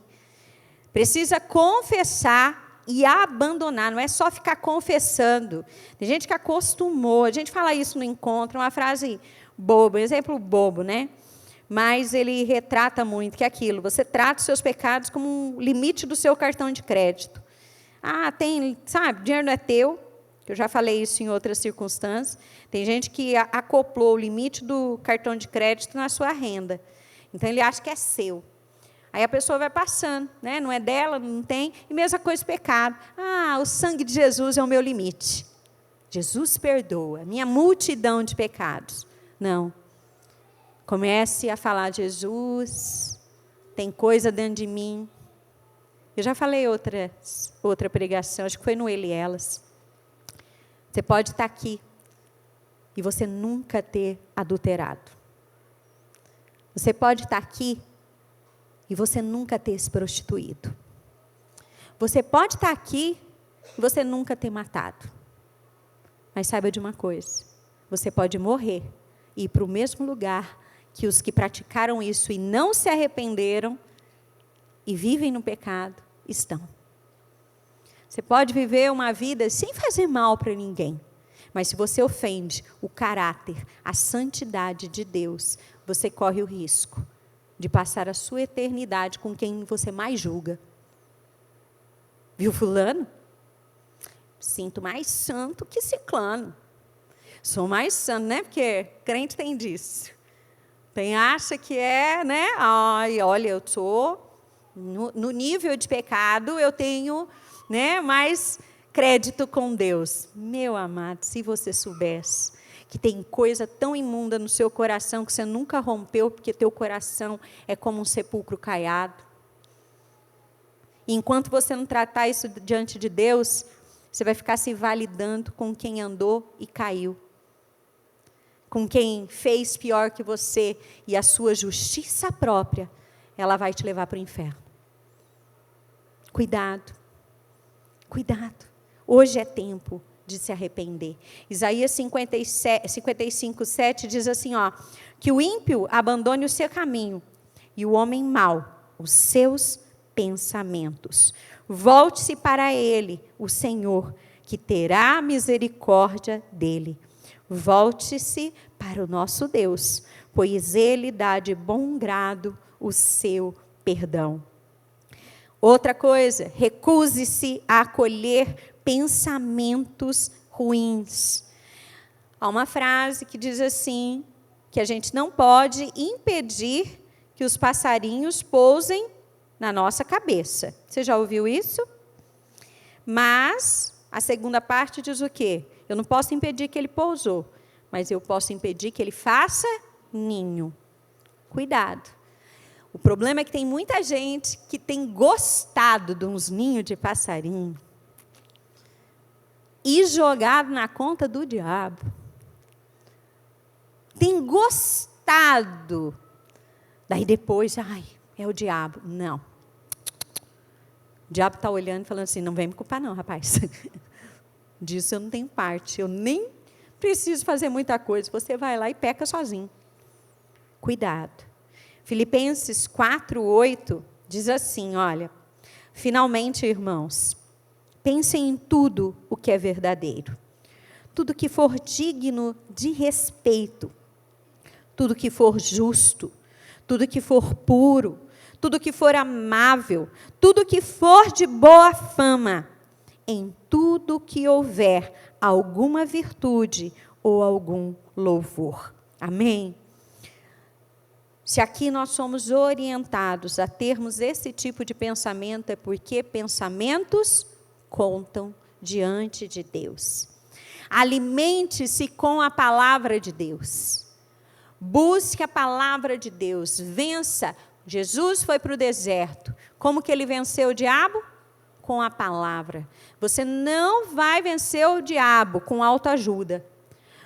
Precisa confessar e abandonar, não é só ficar confessando. Tem gente que acostumou, a gente fala isso no encontro, uma frase boba, um exemplo bobo, né? Mas ele retrata muito, que é aquilo, você trata os seus pecados como um limite do seu cartão de crédito. Sabe, dinheiro não é teu, que eu já falei isso em outras circunstâncias. Tem gente que acoplou o limite do cartão de crédito na sua renda. Então, ele acha que é seu. Aí a pessoa vai passando, né? Não é dela, não tem. E mesma coisa, pecado. O sangue de Jesus é o meu limite. Jesus perdoa, minha multidão de pecados. Não. Comece a falar de Jesus, tem coisa dentro de mim. Eu já falei outra pregação, acho que foi no Ele e Elas. Você pode estar aqui e você nunca ter adulterado. Você pode estar aqui e você nunca ter se prostituído. Você pode estar aqui e você nunca ter matado. Mas saiba de uma coisa, você pode morrer e ir para o mesmo lugar que os que praticaram isso e não se arrependeram e vivem no pecado, estão. Você pode viver uma vida sem fazer mal para ninguém, mas se você ofende o caráter, a santidade de Deus, você corre o risco de passar a sua eternidade com quem você mais julga. Viu fulano? Sinto mais santo que ciclano. Sou mais santo, né? Porque crente tem disso. Acha que é, né? Olha, eu sou no nível de pecado, eu tenho, né, mais crédito com Deus. Meu amado, se você soubesse que tem coisa tão imunda no seu coração que você nunca rompeu, porque teu coração é como um sepulcro caiado. E enquanto você não tratar isso diante de Deus, você vai ficar se validando com quem andou e caiu. Com quem fez pior que você, e a sua justiça própria, ela vai te levar para o inferno. Cuidado, cuidado. Hoje é tempo de se arrepender. Isaías 55:7 diz assim, que o ímpio abandone o seu caminho, e o homem mau, os seus pensamentos. Volte-se para ele, o Senhor, que terá misericórdia dele. Volte-se para o nosso Deus, pois Ele dá de bom grado o seu perdão. Outra coisa, recuse-se a acolher pensamentos ruins. Há uma frase que diz assim, que a gente não pode impedir que os passarinhos pousem na nossa cabeça. Você já ouviu isso? Mas a segunda parte diz o quê? Eu não posso impedir que ele pousou, mas eu posso impedir que ele faça ninho. Cuidado. O problema é que tem muita gente que tem gostado de uns ninhos de passarinho e jogado na conta do diabo. Tem gostado. Daí depois, é o diabo. Não. O diabo está olhando e falando assim, não vem me culpar não, rapaz. Disso eu não tenho parte, eu nem preciso fazer muita coisa, você vai lá e peca sozinho. Cuidado. Filipenses 4:8 diz assim, olha, finalmente, irmãos, pensem em tudo o que é verdadeiro, tudo que for digno de respeito, tudo que for justo, tudo que for puro, tudo que for amável, tudo que for de boa fama, em tudo que houver alguma virtude ou algum louvor. Amém? Se aqui nós somos orientados a termos esse tipo de pensamento, é porque pensamentos contam diante de Deus. Alimente-se com a palavra de Deus. Busque a palavra de Deus. Vença. Jesus foi para o deserto. Como que ele venceu o diabo? Com a palavra. Você não vai vencer o diabo com autoajuda.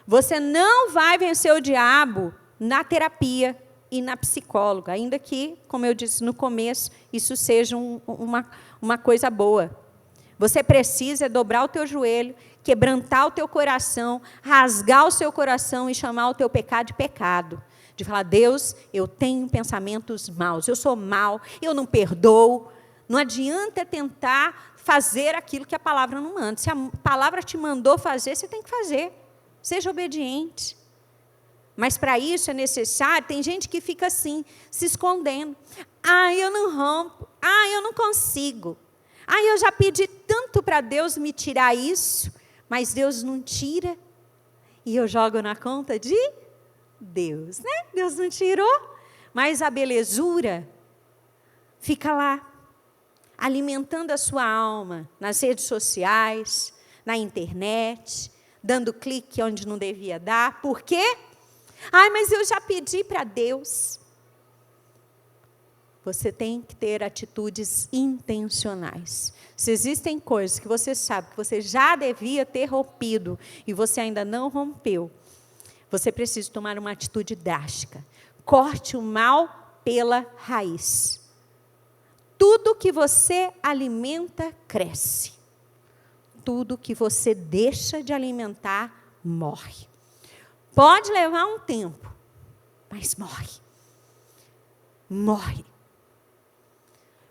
Você não vai vencer o diabo na terapia e na psicóloga, ainda que, como eu disse no começo, isso seja uma coisa boa. Você precisa dobrar o teu joelho, quebrantar o teu coração, rasgar o seu coração e chamar o teu pecado de pecado. De falar, Deus, eu tenho pensamentos maus, eu sou mau, eu não perdoo. Não adianta tentar fazer aquilo que a palavra não manda. Se a palavra te mandou fazer, você tem que fazer. Seja obediente. Mas para isso é necessário, tem gente que fica assim, se escondendo. Eu não rompo. Eu não consigo. Eu já pedi tanto para Deus me tirar isso, mas Deus não tira. E eu jogo na conta de Deus, né? Deus não tirou, mas a belezura fica lá, alimentando a sua alma nas redes sociais, na internet, dando clique onde não devia dar. Por quê? Mas eu já pedi para Deus. Você tem que ter atitudes intencionais. Se existem coisas que você sabe que você já devia ter rompido e você ainda não rompeu, você precisa tomar uma atitude drástica. Corte o mal pela raiz. Tudo que você alimenta, cresce. Tudo que você deixa de alimentar, morre. Pode levar um tempo, mas morre. Morre.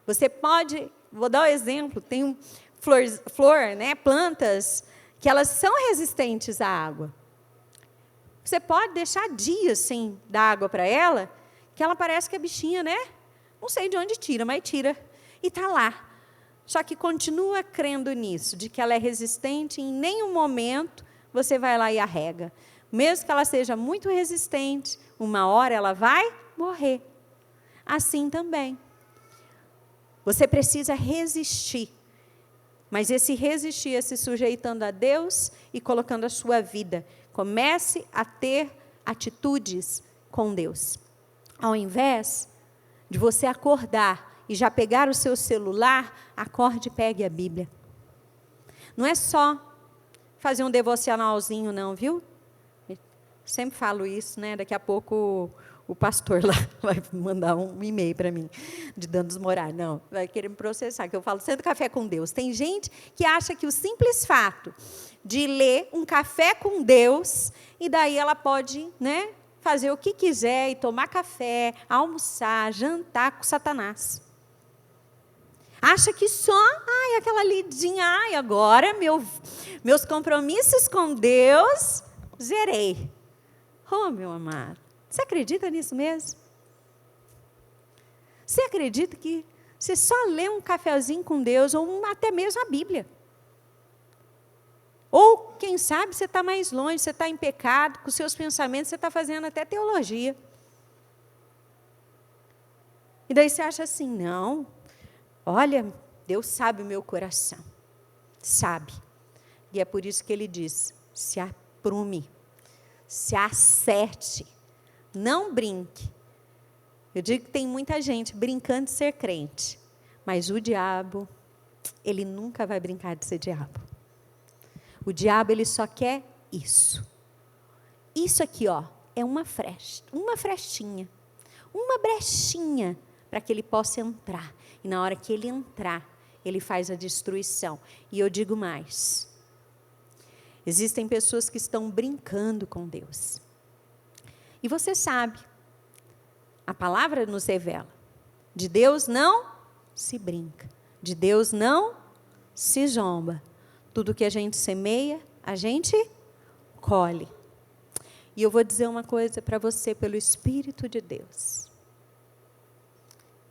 Você pode, vou dar um exemplo, tem flor, né, plantas que elas são resistentes à água. Você pode deixar dias sem dar água para ela, que ela parece que é bichinha, né? Não sei de onde tira, mas tira. E está lá. Só que continua crendo nisso, de que ela é resistente, e em nenhum momento você vai lá e a rega. Mesmo que ela seja muito resistente, uma hora ela vai morrer. Assim também. Você precisa resistir. Mas esse resistir é se sujeitando a Deus e colocando a sua vida. Comece a ter atitudes com Deus. Ao invés de você acordar e já pegar o seu celular, acorde e pegue a Bíblia. Não é só fazer um devocionalzinho não, viu? Sempre falo isso, né? Daqui a pouco o pastor lá vai mandar um e-mail para mim, de danos morais. Não, vai querer me processar, que eu falo sempre café com Deus. Tem gente que acha que o simples fato de ler um café com Deus, e daí ela pode, né, fazer o que quiser, e tomar café, almoçar, jantar com Satanás. Acha que só, aquela lidinha, agora meus compromissos com Deus, zerei. Meu amado, você acredita nisso mesmo? Você acredita que você só lê um cafezinho com Deus, ou até mesmo a Bíblia? Ou, quem sabe, você está mais longe, você está em pecado, com seus pensamentos, você está fazendo até teologia. E daí você acha assim, não, olha, Deus sabe o meu coração. Sabe. E é por isso que Ele diz, se aprume, se acerte, não brinque. Eu digo que tem muita gente brincando de ser crente, mas o diabo, ele nunca vai brincar de ser diabo. O diabo, ele só quer isso. Isso aqui, é uma frestinha, uma brechinha, para que ele possa entrar. E na hora que ele entrar, ele faz a destruição. E eu digo mais. Existem pessoas que estão brincando com Deus. E você sabe, a palavra nos revela, de Deus não se brinca, de Deus não se zomba. Tudo que a gente semeia, a gente colhe. E eu vou dizer uma coisa para você, pelo Espírito de Deus.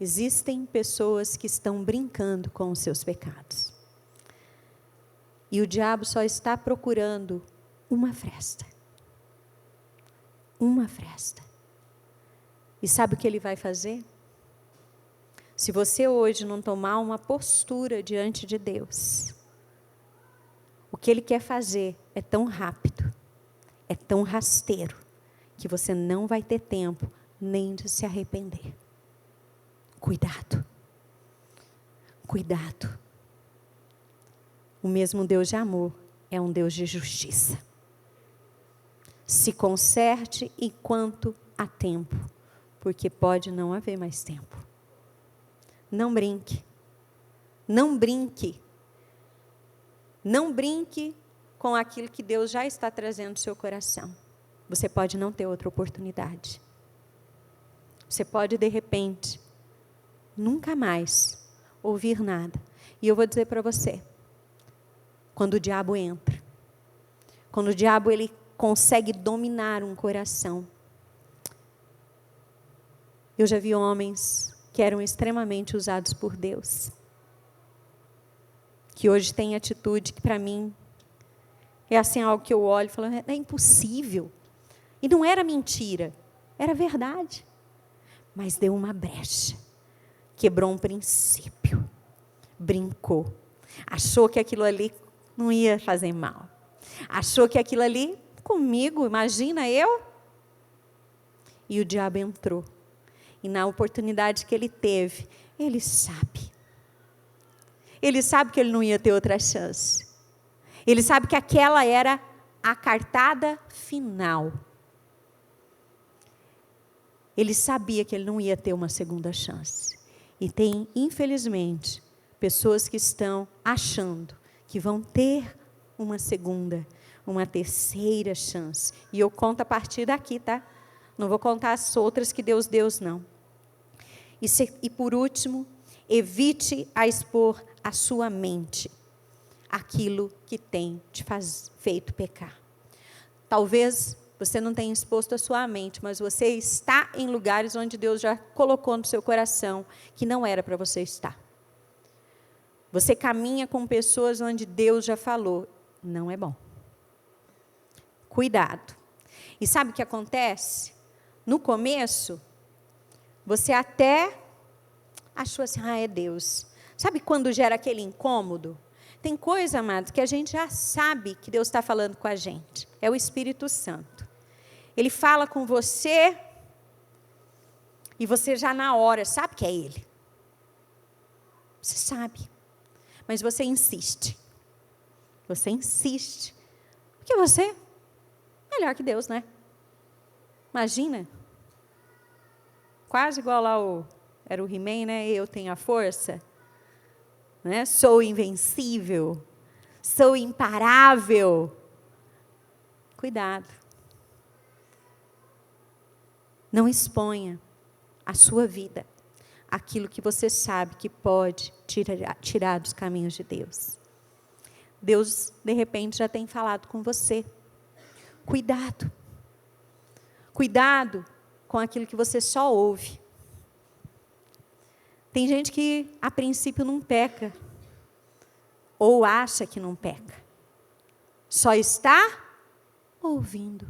Existem pessoas que estão brincando com os seus pecados. E o diabo só está procurando uma fresta. Uma fresta. E sabe o que ele vai fazer? Se você hoje não tomar uma postura diante de Deus, o que ele quer fazer é tão rápido, é tão rasteiro, que você não vai ter tempo nem de se arrepender. Cuidado. Cuidado. O mesmo Deus de amor é um Deus de justiça. Se conserte enquanto há tempo, porque pode não haver mais tempo. Não brinque. Não brinque. Não brinque com aquilo que Deus já está trazendo no seu coração. Você pode não ter outra oportunidade. Você pode, de repente, nunca mais ouvir nada. E eu vou dizer para você, quando o diabo entra, quando o diabo ele consegue dominar um coração, eu já vi homens que eram extremamente usados por Deus, que hoje têm atitude que para mim é assim algo que eu olho e falo, é impossível. E não era mentira, era verdade. Mas deu uma brecha, quebrou um princípio, brincou, achou que aquilo ali não ia fazer mal, achou que aquilo ali comigo, imagina eu. E o diabo entrou. E na oportunidade que ele teve, ele sabe. Ele sabe que ele não ia ter outra chance. Ele sabe que aquela era a cartada final. Ele sabia que ele não ia ter uma segunda chance. E tem, infelizmente, pessoas que estão achando que vão ter uma segunda, uma terceira chance. E eu conto a partir daqui, tá? Não vou contar as outras que Deus deu, não. E por último, evite a expor a sua mente aquilo que tem te feito pecar. Talvez você não tenha exposto a sua mente, mas você está em lugares onde Deus já colocou no seu coração que não era para você estar. Você caminha com pessoas onde Deus já falou, não é bom. Cuidado. E sabe o que acontece? No começo, você até achou assim, é Deus. Sabe quando gera aquele incômodo? Tem coisa, amados, que a gente já sabe que Deus está falando com a gente. É o Espírito Santo. Ele fala com você e você já na hora sabe que é Ele. Você sabe. Mas você insiste. Você insiste. Porque você é melhor que Deus, né? Imagina. Quase igual lá era o He-Man, né? Eu tenho a força. Né? Sou invencível. Sou imparável. Cuidado. Não exponha a sua vida aquilo que você sabe que pode tirar dos caminhos de Deus. Deus, de repente, já tem falado com você. Cuidado. Cuidado com aquilo que você só ouve. Tem gente que, a princípio, não peca. Ou acha que não peca. Só está ouvindo.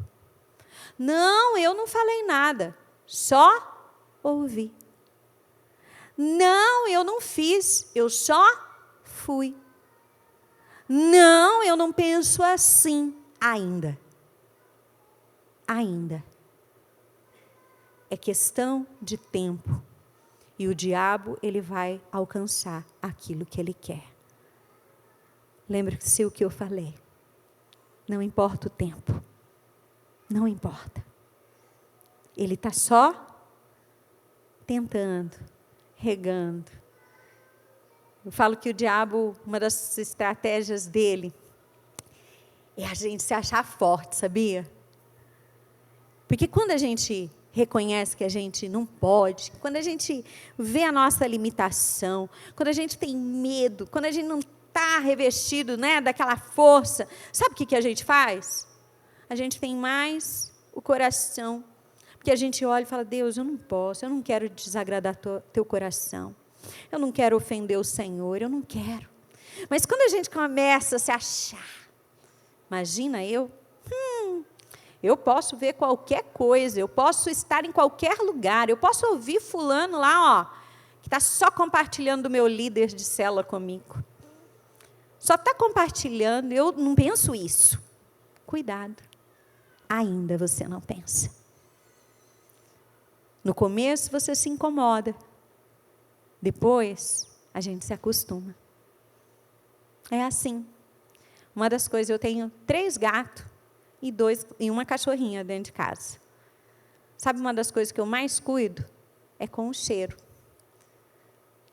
Não, eu não falei nada. Só ouvi. Não, eu não fiz. Eu só fui. Não, eu não penso assim. Ainda. Ainda. É questão de tempo. E o diabo, ele vai alcançar aquilo que ele quer. Lembra-se o que eu falei. Não importa o tempo. Não importa. Ele está só tentando, regando. Eu falo que o diabo, uma das estratégias dele, é a gente se achar forte, sabia? Porque quando a gente reconhece que a gente não pode, quando a gente vê a nossa limitação, quando a gente tem medo, quando a gente não está revestido, né, daquela força, sabe o que a gente faz? A gente tem mais o coração, porque a gente olha e fala, Deus, eu não posso, eu não quero desagradar teu coração, eu não quero ofender o Senhor, eu não quero. Mas quando a gente começa a se achar, imagina eu posso ver qualquer coisa, eu posso estar em qualquer lugar, eu posso ouvir fulano lá, que está só compartilhando o meu líder de célula comigo. Só está compartilhando, eu não penso isso. Cuidado. Ainda você não pensa. No começo você se incomoda. Depois a gente se acostuma. É assim. Uma das coisas, eu tenho 3 gatos e uma cachorrinha dentro de casa. Sabe uma das coisas que eu mais cuido? É com o cheiro.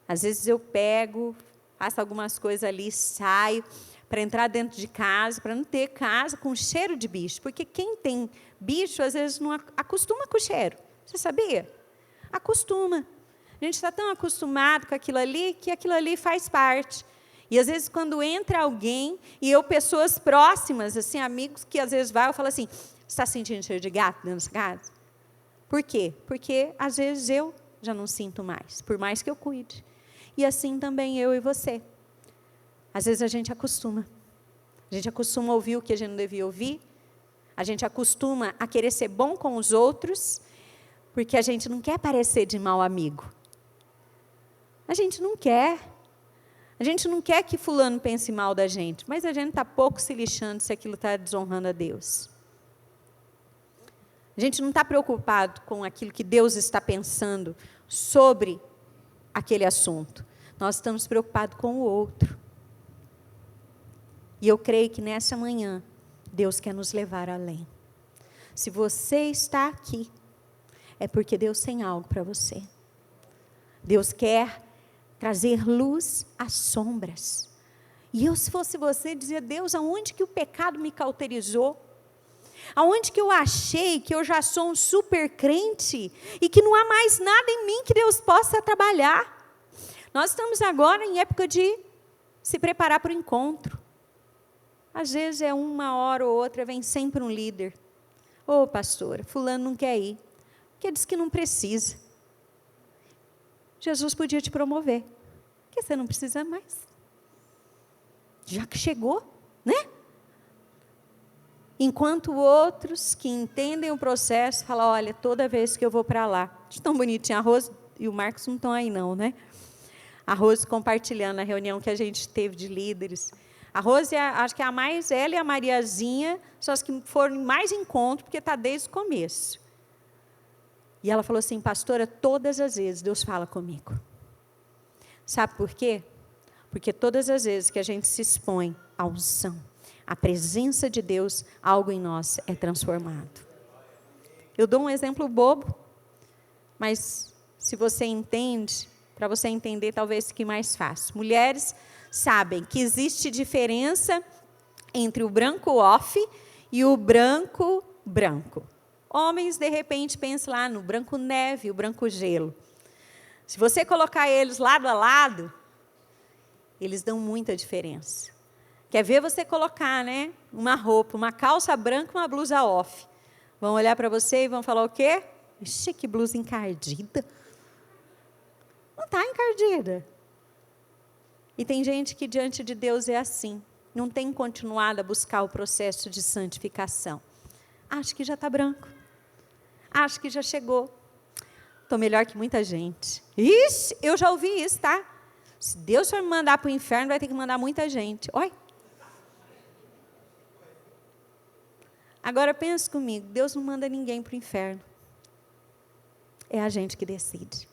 Às vezes eu pego, faço algumas coisas ali, saio para entrar dentro de casa, para não ter casa com cheiro de bicho. Porque quem tem bicho, às vezes, não acostuma com o cheiro. Você sabia? Acostuma. A gente está tão acostumado com aquilo ali, que aquilo ali faz parte. E às vezes quando entra alguém, e eu, pessoas próximas, assim, amigos que às vezes vai, eu falo assim, você está sentindo cheiro de gato dentro dessa casa? Por quê? Porque às vezes eu já não sinto mais, por mais que eu cuide. E assim também eu e você. Às vezes a gente acostuma. A gente acostuma a ouvir o que a gente não devia ouvir. A gente acostuma a querer ser bom com os outros, porque a gente não quer parecer de mau amigo. A gente não quer. A gente não quer que fulano pense mal da gente, mas a gente está pouco se lixando se aquilo está desonrando a Deus. A gente não está preocupado com aquilo que Deus está pensando sobre aquele assunto. Nós estamos preocupados com o outro. E eu creio que nessa manhã, Deus quer nos levar além. Se você está aqui, é porque Deus tem algo para você. Deus quer trazer luz às sombras. E eu, se fosse você, dizia, Deus, aonde que o pecado me cauterizou? Aonde que eu achei que eu já sou um super crente e que não há mais nada em mim que Deus possa trabalhar? Nós estamos agora em época de se preparar para o encontro. Às vezes é uma hora ou outra, vem sempre um líder. Ô, pastora, fulano não quer ir, porque diz que não precisa. Jesus podia te promover, porque você não precisa mais. Já que chegou, né? Enquanto outros que entendem o processo, falam, olha, toda vez que eu vou para lá, acho tão bonitinho, a Rose e o Marcos não estão aí não, né? A Rose compartilhando a reunião que a gente teve de líderes. A Rose, acho que é a mais, ela e a Mariazinha, são as que foram mais encontro, porque está desde o começo. E ela falou assim, pastora, todas as vezes Deus fala comigo. Sabe por quê? Porque todas as vezes que a gente se expõe à unção, à presença de Deus, algo em nós é transformado. Eu dou um exemplo bobo, mas se você entende, para você entender talvez fique mais fácil. Mulheres sabem que existe diferença entre o branco off e o branco branco. Homens, de repente, pensam lá no branco neve, o branco gelo. Se você colocar eles lado a lado, eles dão muita diferença. Quer ver você colocar, né, uma roupa, uma calça branca, uma blusa off. Vão olhar para você e vão falar o quê? Ixi, que blusa encardida. Não está encardida. E tem gente que diante de Deus é assim. Não tem continuado a buscar o processo de santificação. Acho que já está branco. Acho que já chegou. Estou melhor que muita gente. Ixi, eu já ouvi isso, tá? Se Deus for me mandar para o inferno, vai ter que mandar muita gente. Olha. Agora pensa comigo, Deus não manda ninguém para o inferno. É a gente que decide.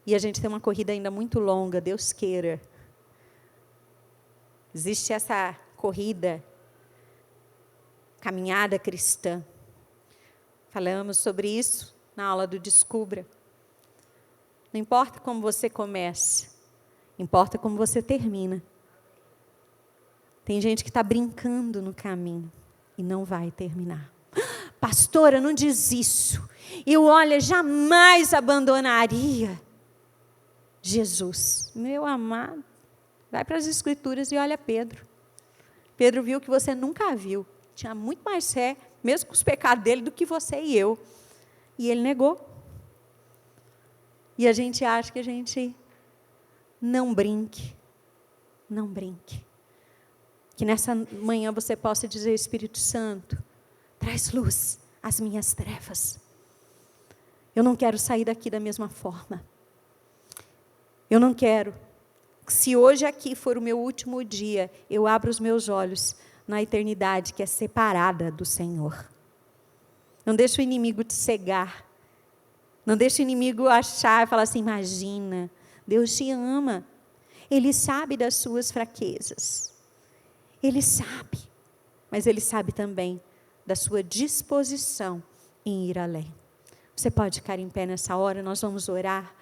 E a gente tem uma corrida ainda muito longa, Deus queira. Existe essa corrida, caminhada cristã. Falamos sobre isso na aula do Descubra. Não importa como você começa, importa como você termina. Tem gente que está brincando no caminho e não vai terminar. Pastora, não diz isso. Eu, olha, jamais abandonaria Jesus. Meu amado, vai para as Escrituras e olha Pedro. Pedro viu que você nunca viu. Tinha muito mais fé, mesmo com os pecados dele, do que você e eu. E ele negou. E a gente acha que a gente não brinque. Não brinque. Que nessa manhã você possa dizer, Espírito Santo, traz luz às minhas trevas. Eu não quero sair daqui da mesma forma. Eu não quero. Se hoje aqui for o meu último dia, eu abro os meus olhos na eternidade que é separada do Senhor. Não deixe o inimigo te cegar. Não deixe o inimigo achar e falar assim, imagina, Deus te ama. Ele sabe das suas fraquezas. Ele sabe. Mas Ele sabe também da sua disposição em ir além. Você pode ficar em pé nessa hora, nós vamos orar.